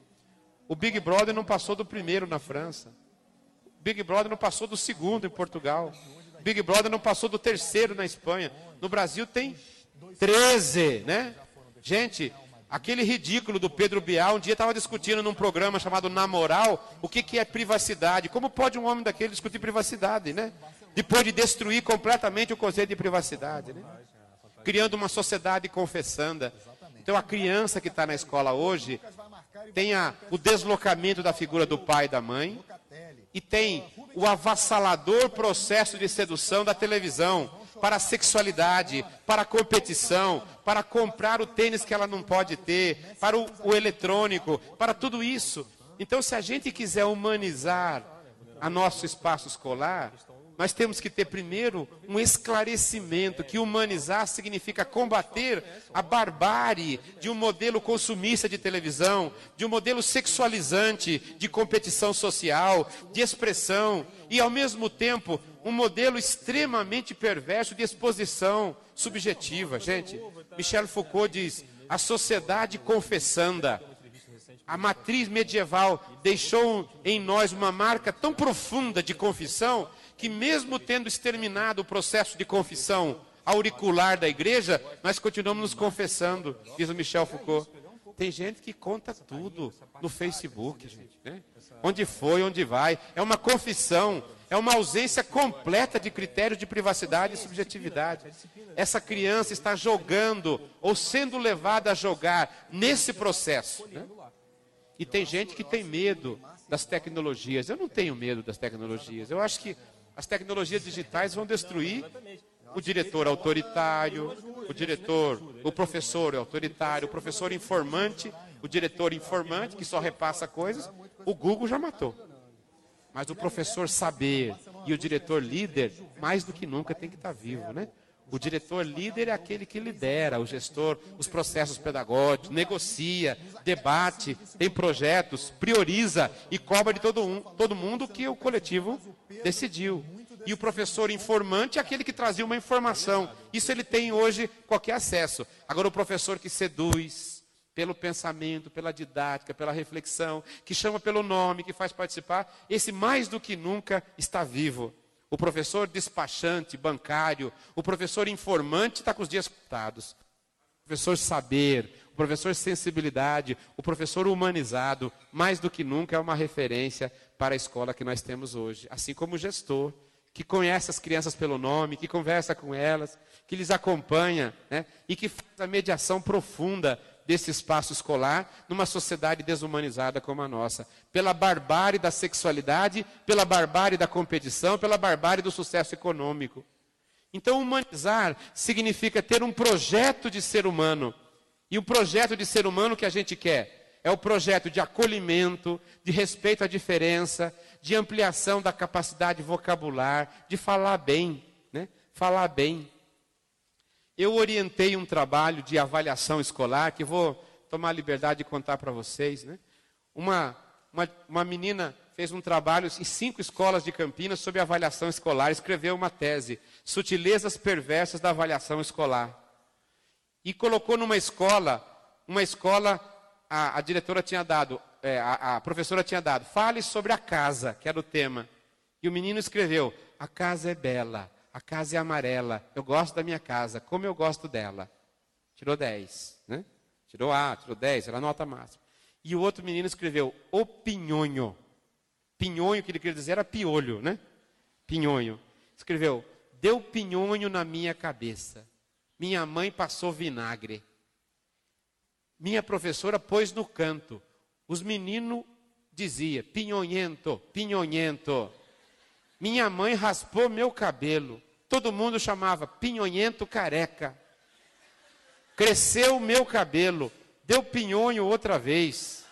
O Big Brother não passou do primeiro na França. O Big Brother não passou do segundo em Portugal. O Big Brother não passou do terceiro na Espanha. No Brasil tem 13, né? Gente, aquele ridículo do Pedro Bial, um dia estava discutindo num programa chamado Na Moral, o que é privacidade. Como pode um homem daquele discutir privacidade, né? Depois de destruir completamente o conceito de privacidade, né? Criando uma sociedade confessanda. Então a criança que está na escola hoje tem o deslocamento da figura do pai e da mãe e tem o avassalador processo de sedução da televisão para a sexualidade, para a competição, para comprar o tênis que ela não pode ter, para o eletrônico, para tudo isso. Então se a gente quiser humanizar a nosso espaço escolar, nós temos que ter primeiro um esclarecimento que humanizar significa combater a barbárie de um modelo consumista de televisão, de um modelo sexualizante de competição social, de expressão, e ao mesmo tempo um modelo extremamente perverso de exposição subjetiva. Gente, Michel Foucault diz, a sociedade confessanda. A matriz medieval deixou em nós uma marca tão profunda de confissão que mesmo tendo exterminado o processo de confissão auricular da igreja, nós continuamos nos confessando, diz o Michel Foucault. Tem gente que conta tudo no Facebook, gente, né? Onde foi, onde vai. É uma confissão, é uma ausência completa de critérios de privacidade e subjetividade. Essa criança está jogando, ou sendo levada a jogar, nesse processo, né? E tem gente que tem medo das tecnologias. Eu não tenho medo das tecnologias. Eu acho que as tecnologias digitais vão destruir o diretor autoritário, o diretor, o professor é autoritário, o professor informante, o diretor informante, que só repassa coisas, o Google já matou. Mas o professor saber e o diretor líder, mais do que nunca, tem que estar vivo, né? O diretor líder é aquele que lidera, o gestor, os processos pedagógicos, negocia, debate, tem projetos, prioriza e cobra de todo mundo o que o coletivo decidiu. E o professor informante é aquele que trazia uma informação. Isso ele tem hoje qualquer acesso. Agora o professor que seduz pelo pensamento, pela didática, pela reflexão, que chama pelo nome, que faz participar, esse mais do que nunca está vivo. O professor despachante, bancário, o professor informante está com os dias contados. O professor saber, o professor sensibilidade, o professor humanizado, mais do que nunca é uma referência para a escola que nós temos hoje. Assim como o gestor, que conhece as crianças pelo nome, que conversa com elas, que lhes acompanha, né? E que faz a mediação profunda desse espaço escolar numa sociedade desumanizada como a nossa. Pela barbárie da sexualidade, pela barbárie da competição, pela barbárie do sucesso econômico. Então, humanizar significa ter um projeto de ser humano. E o projeto de ser humano que a gente quer é o projeto de acolhimento, de respeito à diferença, de ampliação da capacidade vocabular, de falar bem, né? Falar bem. Eu orientei um trabalho de avaliação escolar, que vou tomar a liberdade de contar para vocês, né? Uma menina fez um trabalho em 5 escolas de Campinas sobre avaliação escolar, escreveu uma tese, Sutilezas Perversas da Avaliação Escolar. E colocou numa escola, a diretora tinha dado, a professora tinha dado, fale sobre a casa, que era o tema. E o menino escreveu, a casa é bela. A casa é amarela. Eu gosto da minha casa. Como eu gosto dela. Tirou 10. Né? Tirou 10. Era a nota máxima. E o outro menino escreveu o pinhonho. Pinhonho, que ele queria dizer, era piolho. Né? Pinhonho. Escreveu, deu pinhonho na minha cabeça. Minha mãe passou vinagre. Minha professora pôs no canto. Os meninos diziam, pinhonhento, pinhonhento. Minha mãe raspou meu cabelo. Todo mundo chamava pinhonhento careca. Cresceu meu cabelo. Deu pinhonho outra vez.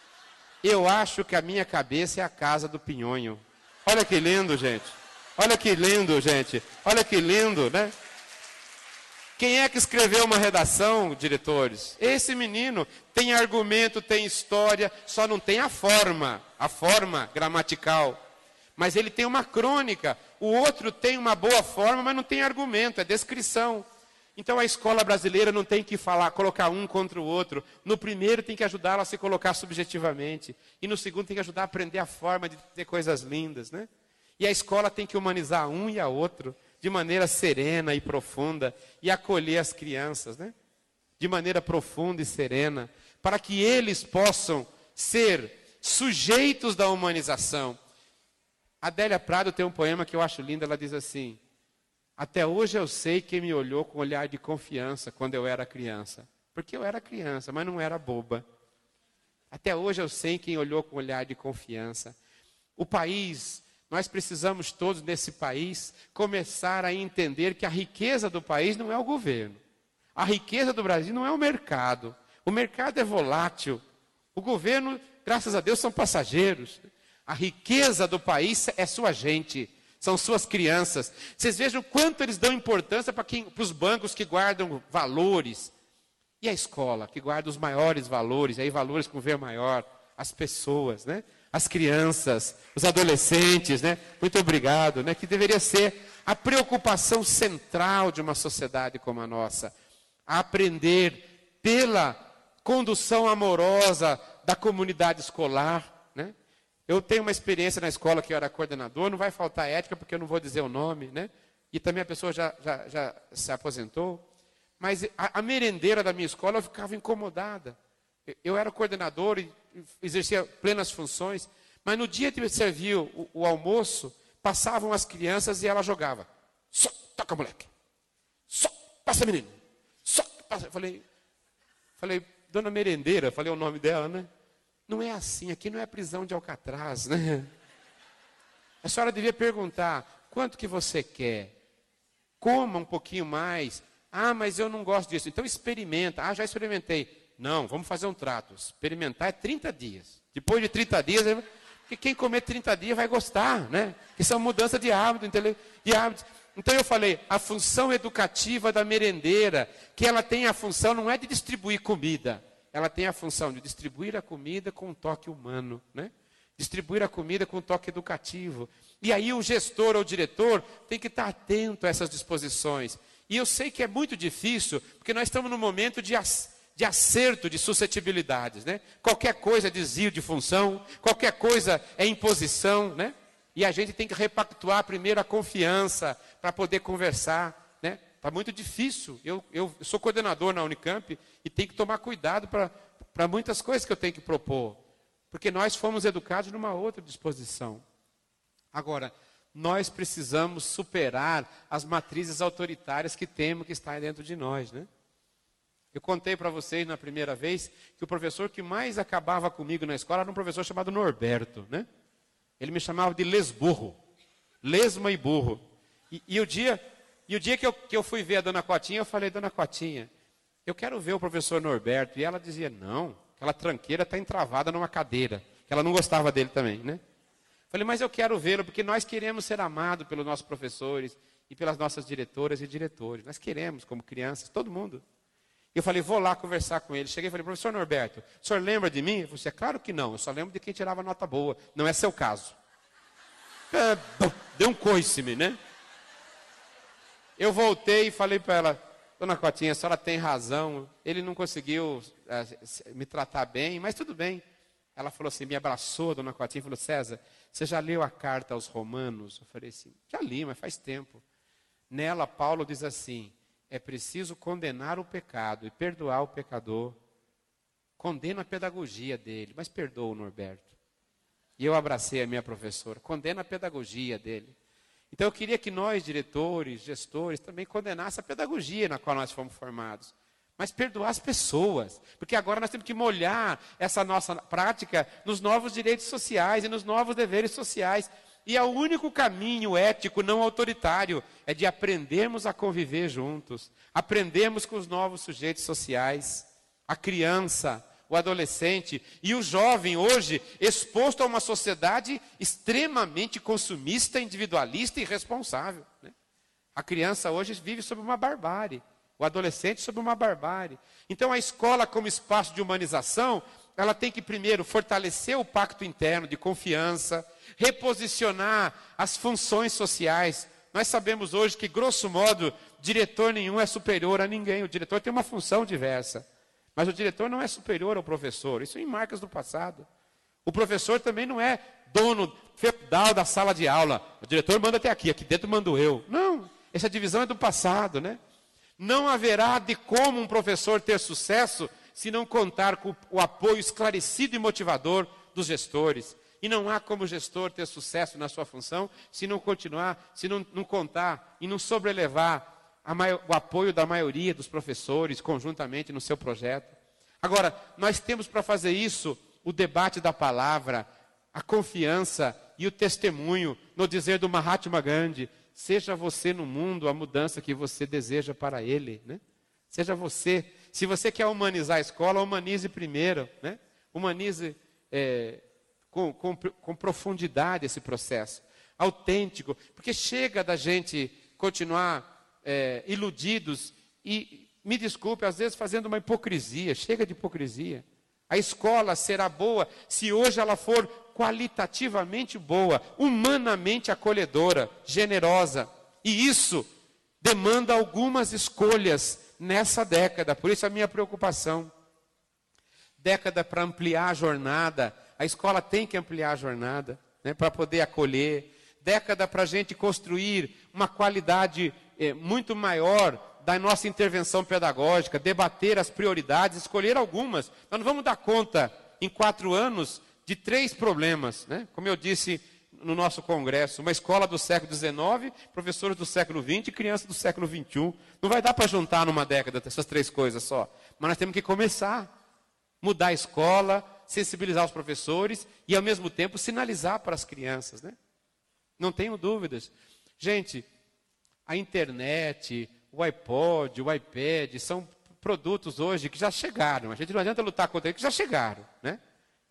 Eu acho que a minha cabeça é a casa do pinhonho. Olha que lindo, gente. Olha que lindo, gente. Olha que lindo, né? Quem é que escreveu uma redação, diretores? Esse menino tem argumento, tem história, só não tem a forma gramatical. Mas ele tem uma crônica. O outro tem uma boa forma, mas não tem argumento, é descrição. Então a escola brasileira não tem que colocar um contra o outro. No primeiro tem que ajudá-lo a se colocar subjetivamente. E no segundo tem que ajudar a aprender a forma de ter coisas lindas, né? E a escola tem que humanizar um e a outro de maneira serena e profunda e acolher as crianças, né? De maneira profunda e serena, para que eles possam ser sujeitos da humanização. A Adélia Prado tem um poema que eu acho lindo, ela diz assim, até hoje eu sei quem me olhou com um olhar de confiança quando eu era criança. Porque eu era criança, mas não era boba. Até hoje eu sei quem olhou com um olhar de confiança. O país, nós precisamos todos nesse país começar a entender que a riqueza do país não é o governo. A riqueza do Brasil não é o mercado. O mercado é volátil. O governo, graças a Deus, são passageiros. A riqueza do país é sua gente, são suas crianças. Vocês vejam quanto eles dão importância para os bancos que guardam valores. E a escola, que guarda os maiores valores, aí valores com V maior, as pessoas, né? As crianças, os adolescentes, né? Muito obrigado, né? Que deveria ser a preocupação central de uma sociedade como a nossa. A aprender pela condução amorosa da comunidade escolar, né? Eu tenho uma experiência na escola que eu era coordenador, não vai faltar ética porque eu não vou dizer o nome, né? E também a pessoa já se aposentou. Mas a merendeira da minha escola eu ficava incomodada. Eu era coordenador e exercia plenas funções, mas no dia de servir o almoço, passavam as crianças e ela jogava. Só, toca moleque. Só, passa menino. Só, passa. Falei, dona merendeira, falei o nome dela, né? Não é assim, aqui não é prisão de Alcatraz, né? A senhora devia perguntar, quanto que você quer? Coma um pouquinho mais, Ah, mas eu não gosto disso. Então experimenta. Ah, já experimentei. Não, vamos fazer um trato. Experimentar é 30 dias. Depois de 30 dias, porque quem comer 30 dias vai gostar, né? Isso é uma mudança de hábito, de hábitos. Então eu falei, a função educativa da merendeira, que ela tem a função, não é de distribuir comida, ela tem a função de distribuir a comida com um toque humano, né? Distribuir a comida com um toque educativo. E aí o gestor ou o diretor tem que estar atento a essas disposições. E eu sei que é muito difícil, porque nós estamos num momento de acerto de suscetibilidades, né? Qualquer coisa é desvio de função, qualquer coisa é imposição, né? E a gente tem que repactuar primeiro a confiança para poder conversar, né? Está muito difícil. Eu sou coordenador na Unicamp e tenho que tomar cuidado para muitas coisas que eu tenho que propor. Porque nós fomos educados numa outra disposição. Agora, nós precisamos superar as matrizes autoritárias que temos que estar dentro de nós, né? Eu contei para vocês na primeira vez que o professor que mais acabava comigo na escola era um professor chamado Norberto, né? Ele me chamava de lesburro, lesma e burro. E o dia que eu fui ver a dona Cotinha, eu falei, dona Cotinha, eu quero ver o professor Norberto. E ela dizia, não, aquela tranqueira está entravada numa cadeira. Que ela não gostava dele também, né? Falei, mas eu quero vê-lo, porque nós queremos ser amados pelos nossos professores e pelas nossas diretoras e diretores. Nós queremos, como crianças, todo mundo. Eu falei, vou lá conversar com ele. Cheguei e falei, professor Norberto, o senhor lembra de mim? Ele falou, é claro que não, eu só lembro de quem tirava nota boa. Não é seu caso. Deu um coice-me, né? Eu voltei e falei para ela, dona Cotinha, a senhora tem razão, ele não conseguiu me tratar bem, mas tudo bem. Ela falou assim, me abraçou, dona Cotinha, e falou, César, você já leu a carta aos Romanos? Eu falei assim, já li, mas faz tempo. Nela, Paulo diz assim, é preciso condenar o pecado e perdoar o pecador. Condena a pedagogia dele, mas perdoa o Norberto. E eu abracei a minha professora, condena a pedagogia dele. Então eu queria que nós, diretores, gestores, também condenassem a pedagogia na qual nós fomos formados. Mas perdoar as pessoas. Porque agora nós temos que molhar essa nossa prática nos novos direitos sociais e nos novos deveres sociais. E é o único caminho ético não autoritário, é de aprendermos a conviver juntos, aprendermos com os novos sujeitos sociais, a criança, o adolescente e o jovem hoje exposto a uma sociedade extremamente consumista, individualista e irresponsável, né? A criança hoje vive sob uma barbárie, o adolescente sob uma barbárie. Então a escola como espaço de humanização, ela tem que primeiro fortalecer o pacto interno de confiança, reposicionar as funções sociais. Nós sabemos hoje que, grosso modo, diretor nenhum é superior a ninguém. O diretor tem uma função diversa. Mas o diretor não é superior ao professor. Isso em marcas do passado. O professor também não é dono feudal da sala de aula. O diretor manda até aqui dentro mando eu. Não, essa divisão é do passado, né? Não haverá de como um professor ter sucesso se não contar com o apoio esclarecido e motivador dos gestores. E não há como gestor ter sucesso na sua função se não continuar, se não contar e não sobrelevar o apoio da maioria dos professores conjuntamente no seu projeto. Agora, nós temos para fazer isso o debate da palavra, a confiança e o testemunho no dizer do Mahatma Gandhi. Seja você no mundo a mudança que você deseja para ele, né? Seja você. Se você quer humanizar a escola, humanize primeiro, né? Humanize com profundidade esse processo. Autêntico. Porque chega da gente continuar iludidos e, me desculpe, às vezes fazendo uma hipocrisia. Chega de hipocrisia. A escola será boa se hoje ela for qualitativamente boa, humanamente acolhedora, generosa. E isso demanda algumas escolhas nessa década. Por isso a minha preocupação. Década para ampliar a jornada. A escola tem que ampliar a jornada, né, para poder acolher. Década para a gente construir uma qualidade muito maior da nossa intervenção pedagógica, debater as prioridades, escolher algumas. Nós não vamos dar conta, em 4 anos, de 3 problemas, né? Como eu disse no nosso congresso, uma escola do século XIX, professores do século XX e crianças do século XXI. Não vai dar para juntar numa década essas 3 coisas só. Mas nós temos que começar. Mudar a escola, sensibilizar os professores e, ao mesmo tempo, sinalizar para as crianças, né? Não tenho dúvidas. Gente, a internet, o iPod, o iPad, são produtos hoje que já chegaram. A gente não adianta lutar contra eles, que já chegaram, né?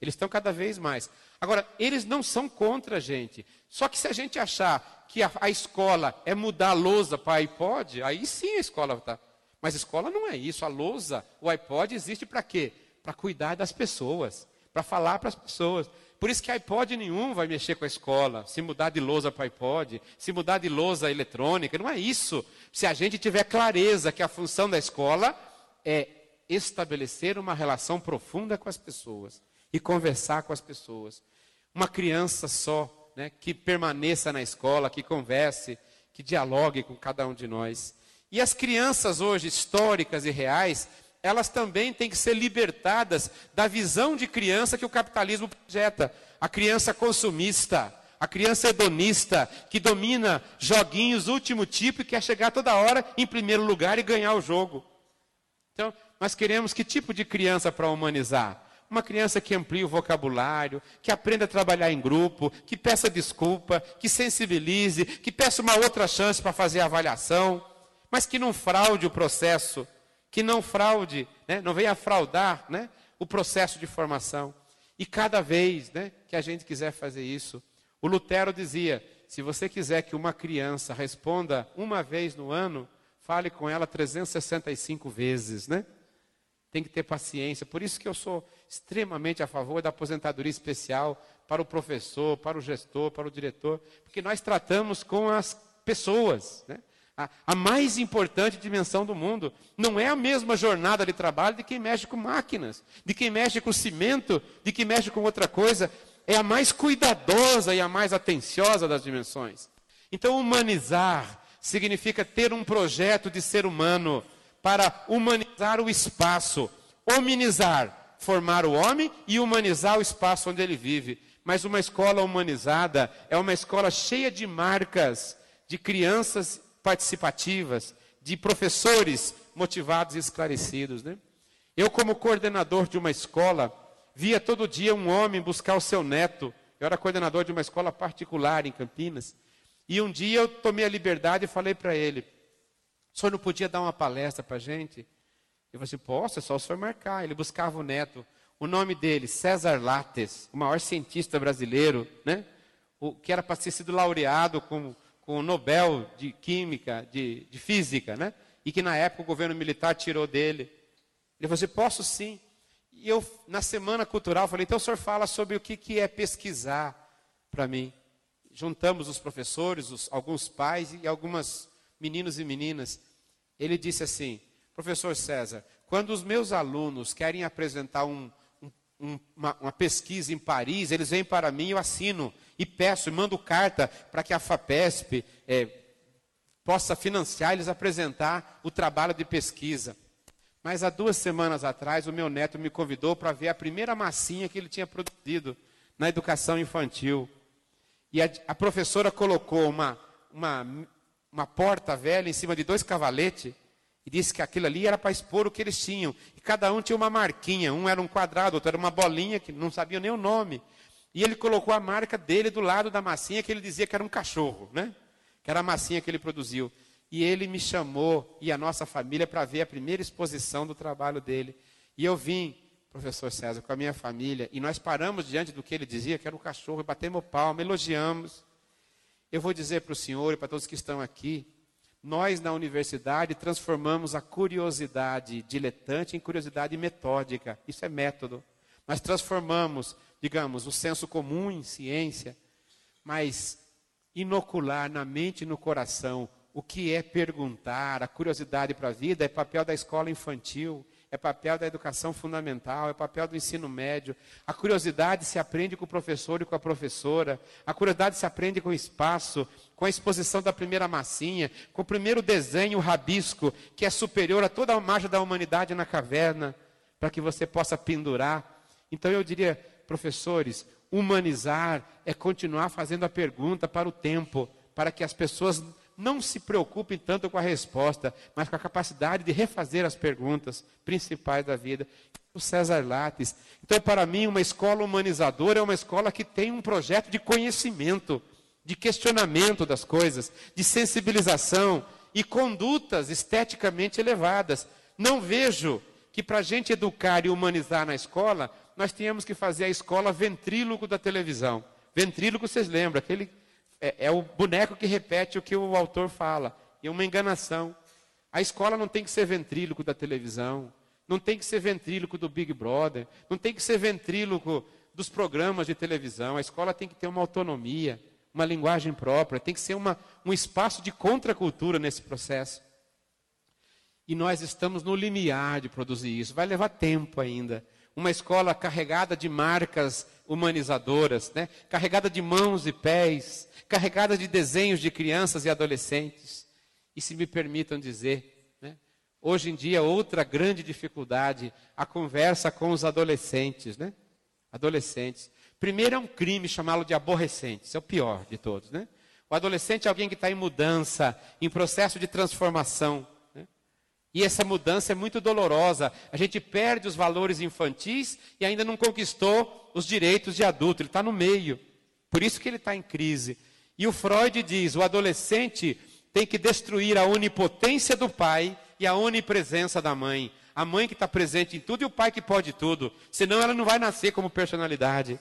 Eles estão cada vez mais. Agora, eles não são contra a gente. Só que se a gente achar que a escola é mudar a lousa para iPod, aí sim a escola está. Mas a escola não é isso. A lousa, o iPod existe para quê? Para cuidar das pessoas, para falar para as pessoas. Por isso que iPod nenhum vai mexer com a escola, se mudar de lousa para iPod, se mudar de lousa eletrônica, não é isso. Se a gente tiver clareza que a função da escola é estabelecer uma relação profunda com as pessoas e conversar com as pessoas. Uma criança só, né, que permaneça na escola, que converse, que dialogue com cada um de nós. E as crianças hoje, históricas e reais, elas também têm que ser libertadas da visão de criança que o capitalismo projeta. A criança consumista, a criança hedonista, que domina joguinhos último tipo e quer chegar toda hora em primeiro lugar e ganhar o jogo. Então, nós queremos que tipo de criança para humanizar? Uma criança que amplie o vocabulário, que aprenda a trabalhar em grupo, que peça desculpa, que sensibilize, que peça uma outra chance para fazer a avaliação, mas que não fraude o processo, que não fraude, né, não venha fraudar, né, o processo de formação. E cada vez, né, que a gente quiser fazer isso, o Lutero dizia, se você quiser que uma criança responda uma vez no ano, fale com ela 365 vezes, né? Tem que ter paciência. Por isso que eu sou extremamente a favor da aposentadoria especial para o professor, para o gestor, para o diretor, porque nós tratamos com as pessoas, né? A mais importante dimensão do mundo. Não é a mesma jornada de trabalho de quem mexe com máquinas, de quem mexe com cimento, de quem mexe com outra coisa. É a mais cuidadosa e a mais atenciosa das dimensões. Então, humanizar significa ter um projeto de ser humano para humanizar o espaço. Hominizar, formar o homem e humanizar o espaço onde ele vive. Mas uma escola humanizada é uma escola cheia de marcas, de crianças participativas, de professores motivados e esclarecidos, né? Eu, como coordenador de uma escola, via todo dia um homem buscar o seu neto. Eu era coordenador de uma escola particular em Campinas. E um dia eu tomei a liberdade e falei para ele, o senhor não podia dar uma palestra para a gente? Ele falou assim, posso, é só o senhor marcar. Ele buscava o neto. O nome dele, César Lattes, o maior cientista brasileiro, né? Que era para ter sido laureado com o Nobel de Química, de Física, né? E que na época o governo militar tirou dele. Ele falou assim, posso sim. E eu, na Semana Cultural, falei, então o senhor fala sobre o que é pesquisar para mim. Juntamos os professores, alguns pais e algumas meninos e meninas. Ele disse assim, professor César, quando os meus alunos querem apresentar uma pesquisa em Paris, eles vêm para mim, eu assino e peço, e mando carta para que a FAPESP possa financiar eles apresentar o trabalho de pesquisa. Mas há 2 semanas atrás, o meu neto me convidou para ver a primeira massinha que ele tinha produzido na educação infantil. E a professora colocou uma porta velha em cima de 2 cavaletes e disse que aquilo ali era para expor o que eles tinham. E cada um tinha uma marquinha. Um era um quadrado, outro era uma bolinha, que não sabia nem o nome. E ele colocou a marca dele do lado da massinha, que ele dizia que era um cachorro, né? Que era a massinha que ele produziu. E ele me chamou, e a nossa família, para ver a primeira exposição do trabalho dele. E eu vim, professor César, com a minha família, e nós paramos diante do que ele dizia, que era um cachorro, e batemos palma, elogiamos. Eu vou dizer para o senhor e para todos que estão aqui, nós na universidade transformamos a curiosidade diletante em curiosidade metódica. Isso é método. Nós transformamos, digamos, o senso comum em ciência, mas inocular na mente e no coração o que é perguntar, a curiosidade para a vida é papel da escola infantil, é papel da educação fundamental, é papel do ensino médio. A curiosidade se aprende com o professor e com a professora. A curiosidade se aprende com o espaço, com a exposição da primeira massinha, com o primeiro desenho, o rabisco, que é superior a toda a margem da humanidade na caverna, para que você possa pendurar. Então eu diria, professores, humanizar é continuar fazendo a pergunta para o tempo, para que as pessoas não se preocupem tanto com a resposta, mas com a capacidade de refazer as perguntas principais da vida. O César Lattes. Então, para mim, uma escola humanizadora é uma escola que tem um projeto de conhecimento, de questionamento das coisas, de sensibilização e condutas esteticamente elevadas. Não vejo que para a gente educar e humanizar na escola, nós tenhamos que fazer a escola ventríloco da televisão. Ventríloco, vocês lembram, aquele é o boneco que repete o que o autor fala. É uma enganação. A escola não tem que ser ventríloco da televisão, não tem que ser ventríloco do Big Brother, não tem que ser ventríloco dos programas de televisão. A escola tem que ter uma autonomia, uma linguagem própria, tem que ser um espaço de contracultura nesse processo. E nós estamos no limiar de produzir isso. Vai levar tempo ainda. Uma escola carregada de marcas humanizadoras, né? Carregada de mãos e pés, carregada de desenhos de crianças e adolescentes. E se me permitam dizer, né? Hoje em dia, outra grande dificuldade, a conversa com os adolescentes, né? Adolescentes. Primeiro é um crime chamá-lo de aborrecente. Isso é o pior de todos, né? O adolescente é alguém que está em mudança, em processo de transformação. E essa mudança é muito dolorosa. A gente perde os valores infantis e ainda não conquistou os direitos de adulto. Ele está no meio. Por isso que ele está em crise. E o Freud diz, o adolescente tem que destruir a onipotência do pai e a onipresença da mãe. A mãe que está presente em tudo e o pai que pode tudo. Senão ela não vai nascer como personalidade.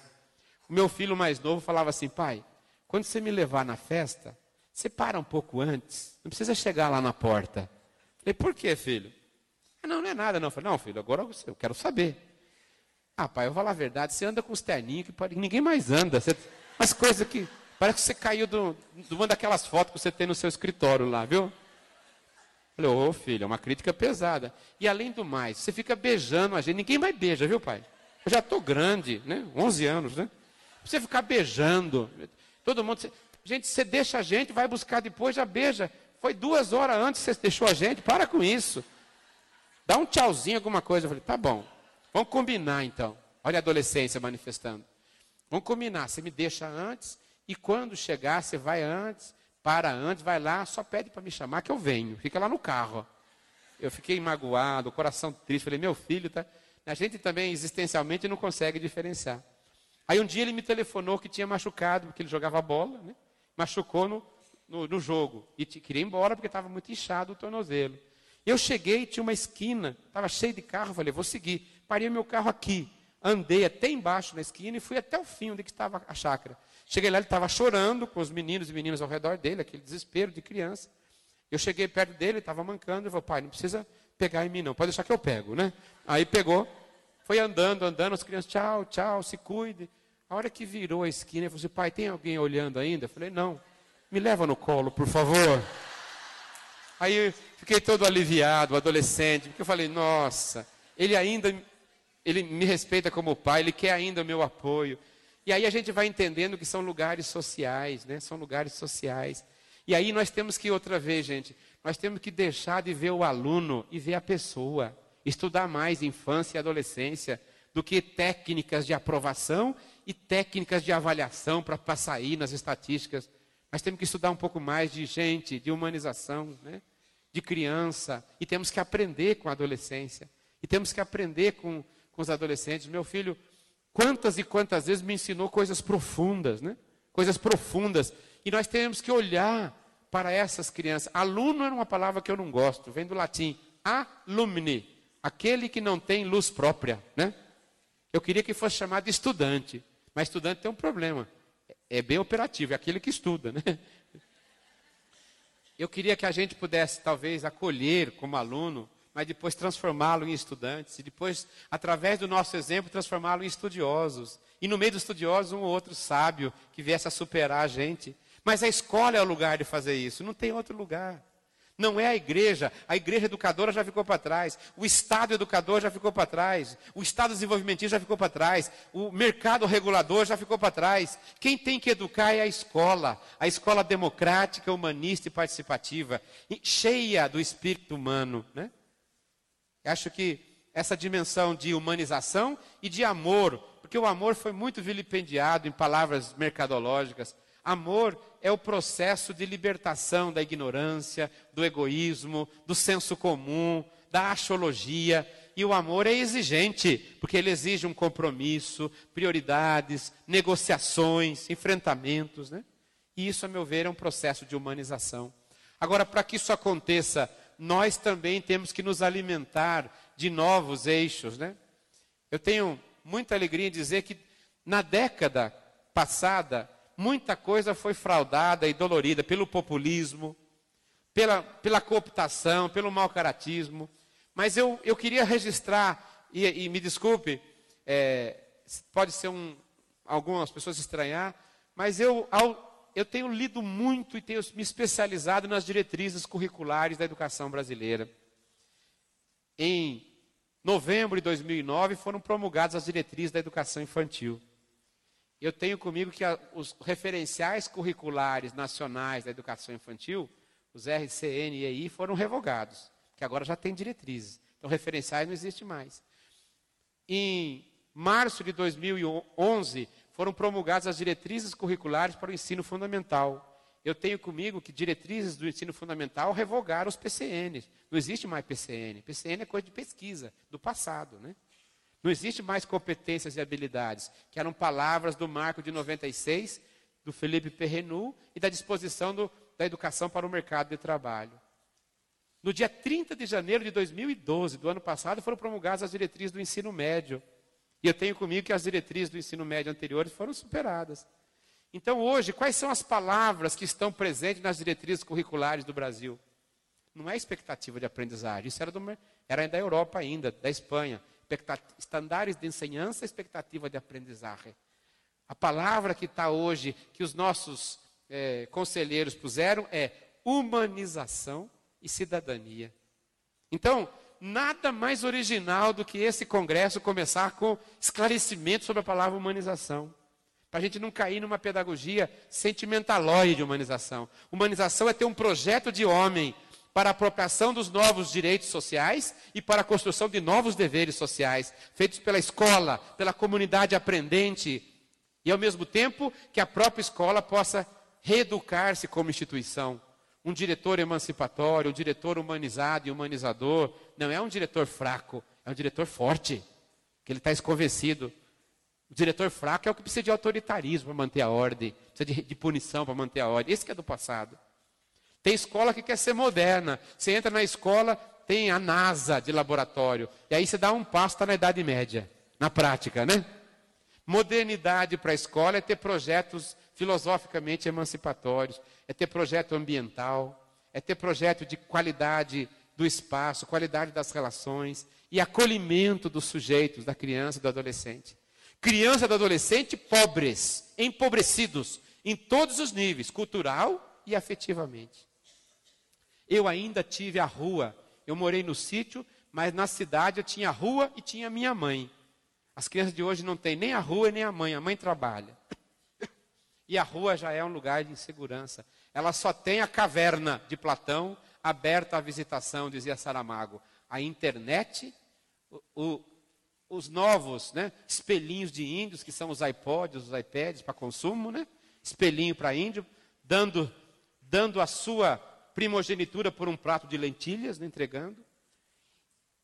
O meu filho mais novo falava assim, pai, quando você me levar na festa, você para um pouco antes. Não precisa chegar lá na porta. Falei, por quê, filho? Não é nada, não. Falei, não, filho, agora eu quero saber. Ah, pai, eu vou falar a verdade, você anda com os terninhos que ninguém mais anda. Umas coisas que... Parece que você caiu de uma daquelas fotos que você tem no seu escritório lá, viu? Falei, ô filho, é uma crítica pesada. E além do mais, você fica beijando a gente. Ninguém mais beija, viu, pai? Eu já estou grande, né? 11 anos, né? Você ficar beijando. Todo mundo... Gente, você deixa a gente, vai buscar depois, já beija. Foi 2 horas antes que você deixou a gente, para com isso. Dá um tchauzinho, alguma coisa. Eu falei, tá bom, vamos combinar então. Olha a adolescência manifestando. Vamos combinar, você me deixa antes, e quando chegar, você vai antes, para antes, vai lá, só pede para me chamar que eu venho. Fica lá no carro. Eu fiquei magoado, o coração triste. Falei, meu filho, tá... A gente também, existencialmente, não consegue diferenciar. Aí um dia ele me telefonou que tinha machucado, porque ele jogava bola, né? Machucou no jogo. E queria ir embora porque estava muito inchado o tornozelo. Eu cheguei, tinha uma esquina, estava cheio de carro, falei, vou seguir. Parei meu carro aqui, andei até embaixo na esquina e fui até o fim onde que estava a chácara. Cheguei lá, ele estava chorando com os meninos e meninas ao redor dele, aquele desespero de criança. Eu cheguei perto dele, ele estava mancando, eu falei, pai, não precisa pegar em mim não, pode deixar que eu pego, né? Aí pegou, foi andando, as crianças, tchau, tchau, se cuide. A hora que virou a esquina, ele falou assim, pai, tem alguém olhando ainda? Eu falei, não. Me leva no colo, por favor. Aí eu fiquei todo aliviado, adolescente, porque eu falei, nossa, ele me respeita como pai, ele quer ainda o meu apoio. E aí a gente vai entendendo que são lugares sociais, né? São lugares sociais. E aí nós temos que, outra vez, gente, nós temos que deixar de ver o aluno e ver a pessoa. Estudar mais infância e adolescência do que técnicas de aprovação e técnicas de avaliação para sair nas estatísticas. Nós temos que estudar um pouco mais de gente, de humanização, né? De criança. E temos que aprender com a adolescência. E temos que aprender com os adolescentes. Meu filho, quantas e quantas vezes me ensinou coisas profundas, né? Coisas profundas. E nós temos que olhar para essas crianças. Aluno é uma palavra que eu não gosto. Vem do latim. Alumni. Aquele que não tem luz própria, né? Eu queria que fosse chamado de estudante. Mas estudante tem um problema. É bem operativo, é aquele que estuda, né? Eu queria que a gente pudesse, talvez, acolher como aluno, mas depois transformá-lo em estudantes, e depois, através do nosso exemplo, transformá-lo em estudiosos. E no meio dos estudiosos, um ou outro sábio que viesse a superar a gente. Mas a escola é o lugar de fazer isso, não tem outro lugar. Não é a igreja educadora já ficou para trás, o Estado educador já ficou para trás, o Estado desenvolvimentista já ficou para trás, o mercado regulador já ficou para trás. Quem tem que educar é a escola democrática, humanista e participativa, cheia do espírito humano, né? Acho que essa dimensão de humanização e de amor, porque o amor foi muito vilipendiado em palavras mercadológicas. Amor é o processo de libertação da ignorância, do egoísmo, do senso comum, da axiologia. E o amor é exigente, porque ele exige um compromisso, prioridades, negociações, enfrentamentos, né? E isso, a meu ver, é um processo de humanização. Agora, para que isso aconteça, nós também temos que nos alimentar de novos eixos, né? Eu tenho muita alegria em dizer que na década passada, muita coisa foi fraudada e dolorida pelo populismo, pela cooptação, pelo mau-caratismo. Mas eu queria registrar, e me desculpe, pode ser algumas pessoas estranhar, mas eu tenho lido muito e tenho me especializado nas diretrizes curriculares da educação brasileira. Em novembro de 2009 foram promulgadas as diretrizes da educação infantil. Eu tenho comigo que os referenciais curriculares nacionais da educação infantil, os RCN e EI, foram revogados, que agora já tem diretrizes. Então, referenciais não existe mais. Em março de 2011, foram promulgadas as diretrizes curriculares para o ensino fundamental. Eu tenho comigo que diretrizes do ensino fundamental revogaram os PCNs. Não existe mais PCN. PCN é coisa de pesquisa, do passado, né? Não existe mais competências e habilidades, que eram palavras do marco de 96, do Felipe Perrenu, e da disposição da educação para o mercado de trabalho. No dia 30 de janeiro de 2012, do ano passado, foram promulgadas as diretrizes do ensino médio. E eu tenho comigo que as diretrizes do ensino médio anteriores foram superadas. Então, hoje, quais são as palavras que estão presentes nas diretrizes curriculares do Brasil? Não é expectativa de aprendizagem, isso era da Europa ainda, da Espanha. Estándares de ensinança, expectativa de aprendizagem. A palavra que está hoje, que os nossos conselheiros puseram, é humanização e cidadania. Então, nada mais original do que esse congresso começar com esclarecimento sobre a palavra humanização. Para a gente não cair numa pedagogia sentimentalóide de humanização. Humanização é ter um projeto de homem para a apropriação dos novos direitos sociais e para a construção de novos deveres sociais, feitos pela escola, pela comunidade aprendente, e ao mesmo tempo que a própria escola possa reeducar-se como instituição. Um diretor emancipatório, um diretor humanizado e humanizador, não é um diretor fraco, é um diretor forte, que ele está convencido. O diretor fraco é o que precisa de autoritarismo para manter a ordem, precisa de punição para manter a ordem. Esse que é do passado. Tem escola que quer ser moderna. Você entra na escola, tem a NASA de laboratório. E aí você dá um passo, está na Idade Média. Na prática, né? Modernidade para a escola é ter projetos filosoficamente emancipatórios. É ter projeto ambiental. É ter projeto de qualidade do espaço, qualidade das relações. E acolhimento dos sujeitos, da criança e do adolescente. Criança e do adolescente pobres, empobrecidos, em todos os níveis, cultural e afetivamente. Eu ainda tive a rua. Eu morei no sítio, mas na cidade eu tinha a rua e tinha a minha mãe. As crianças de hoje não têm nem a rua e nem a mãe trabalha. E a rua já é um lugar de insegurança. Ela só tem a caverna de Platão aberta à visitação, dizia Saramago. A internet, os novos, né, espelhinhos de índios, que são os iPods, os iPads para consumo, né? Espelhinho para índio, dando a sua primogenitura por um prato de lentilhas, né, entregando.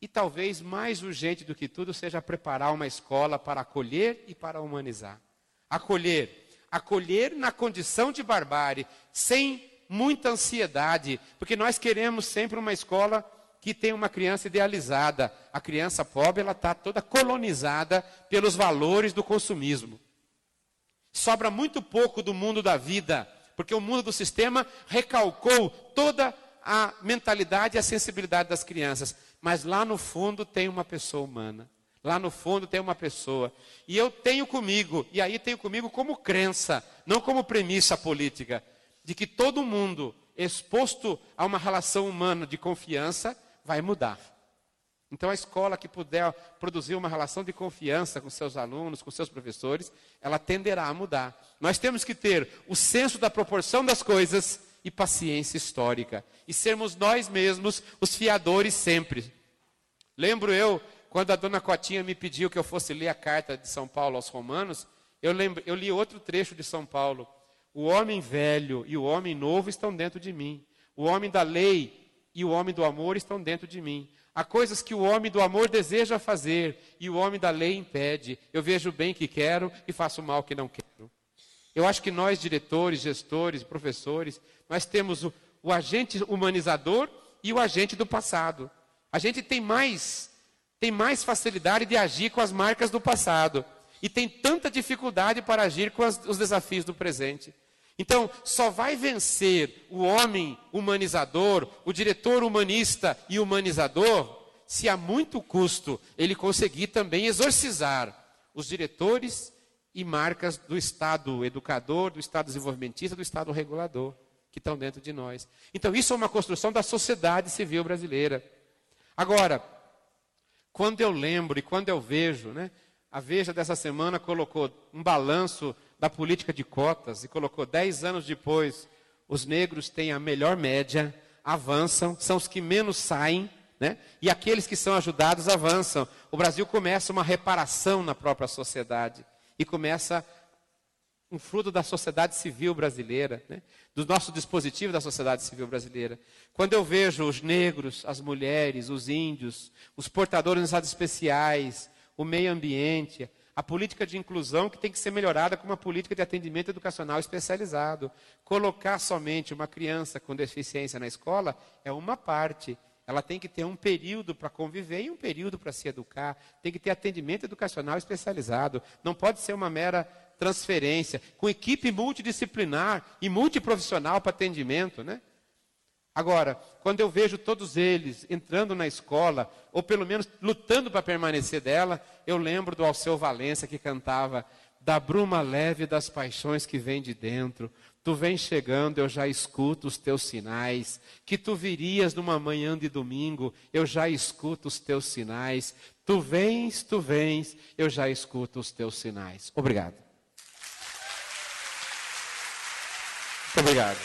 E talvez mais urgente do que tudo seja preparar uma escola para acolher e para humanizar. Acolher na condição de barbárie, sem muita ansiedade, porque nós queremos sempre uma escola que tem uma criança idealizada. A criança pobre, ela está toda colonizada pelos valores do consumismo. Sobra muito pouco do mundo da vida, porque o mundo do sistema recalcou toda a mentalidade e a sensibilidade das crianças. Mas lá no fundo tem uma pessoa humana. Lá no fundo tem uma pessoa. E eu tenho comigo, e aí tenho comigo como crença, não como premissa política, de que todo mundo exposto a uma relação humana de confiança vai mudar. Então a escola que puder produzir uma relação de confiança com seus alunos, com seus professores, ela tenderá a mudar. Nós temos que ter o senso da proporção das coisas e paciência histórica. E sermos nós mesmos os fiadores sempre. Lembro eu, quando a dona Cotinha me pediu que eu fosse ler a carta de São Paulo aos Romanos, eu li outro trecho de São Paulo. O homem velho e o homem novo estão dentro de mim. O homem da lei e o homem do amor estão dentro de mim. Há coisas que o homem do amor deseja fazer e o homem da lei impede. Eu vejo o bem que quero e faço o mal que não quero. Eu acho que nós, diretores, gestores, professores, nós temos o agente humanizador e o agente do passado. A gente tem mais facilidade de agir com as marcas do passado e tem tanta dificuldade para agir com os desafios do presente. Então, só vai vencer o homem humanizador, o diretor humanista e humanizador, se a muito custo ele conseguir também exorcizar os diretores e marcas do Estado educador, do Estado desenvolvimentista, do Estado regulador, que estão dentro de nós. Então, isso é uma construção da sociedade civil brasileira. Agora, quando eu lembro e quando eu vejo, né, a Veja dessa semana colocou um balanço da política de cotas e colocou 10 anos depois, os negros têm a melhor média, avançam, são os que menos saem, né? E aqueles que são ajudados avançam. O Brasil começa uma reparação na própria sociedade e começa um fruto da sociedade civil brasileira, né? Do nosso dispositivo da sociedade civil brasileira. Quando eu vejo os negros, as mulheres, os índios, os portadores de necessidades especiais, o meio ambiente, a política de inclusão que tem que ser melhorada com uma política de atendimento educacional especializado. Colocar somente uma criança com deficiência na escola é uma parte. Ela tem que ter um período para conviver e um período para se educar. Tem que ter atendimento educacional especializado. Não pode ser uma mera transferência, com equipe multidisciplinar e multiprofissional para atendimento, né? Agora, quando eu vejo todos eles entrando na escola, ou pelo menos lutando para permanecer dela, eu lembro do Alceu Valença que cantava: da bruma leve das paixões que vem de dentro, tu vens chegando, eu já escuto os teus sinais, que tu virias numa manhã de domingo, eu já escuto os teus sinais, tu vens, eu já escuto os teus sinais. Obrigado. Muito obrigado.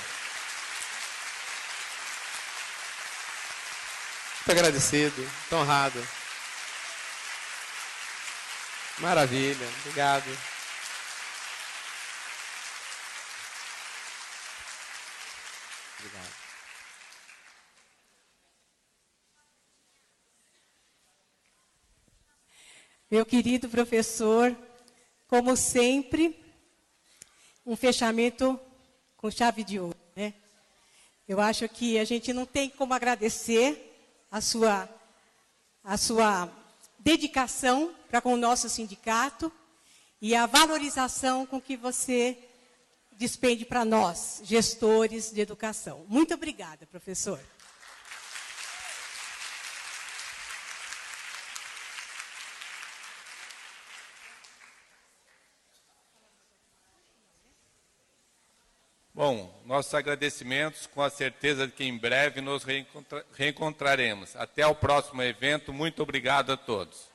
Muito agradecido, muito honrado. Maravilha, obrigado. Obrigado. Meu querido professor, como sempre, um fechamento com chave de ouro, né? Eu acho que a gente não tem como agradecer a sua dedicação para com o nosso sindicato e a valorização com que você despende para nós, gestores de educação. Muito obrigada, professor. Bom, nossos agradecimentos, com a certeza de que em breve nos reencontraremos. Até o próximo evento. Muito obrigado a todos.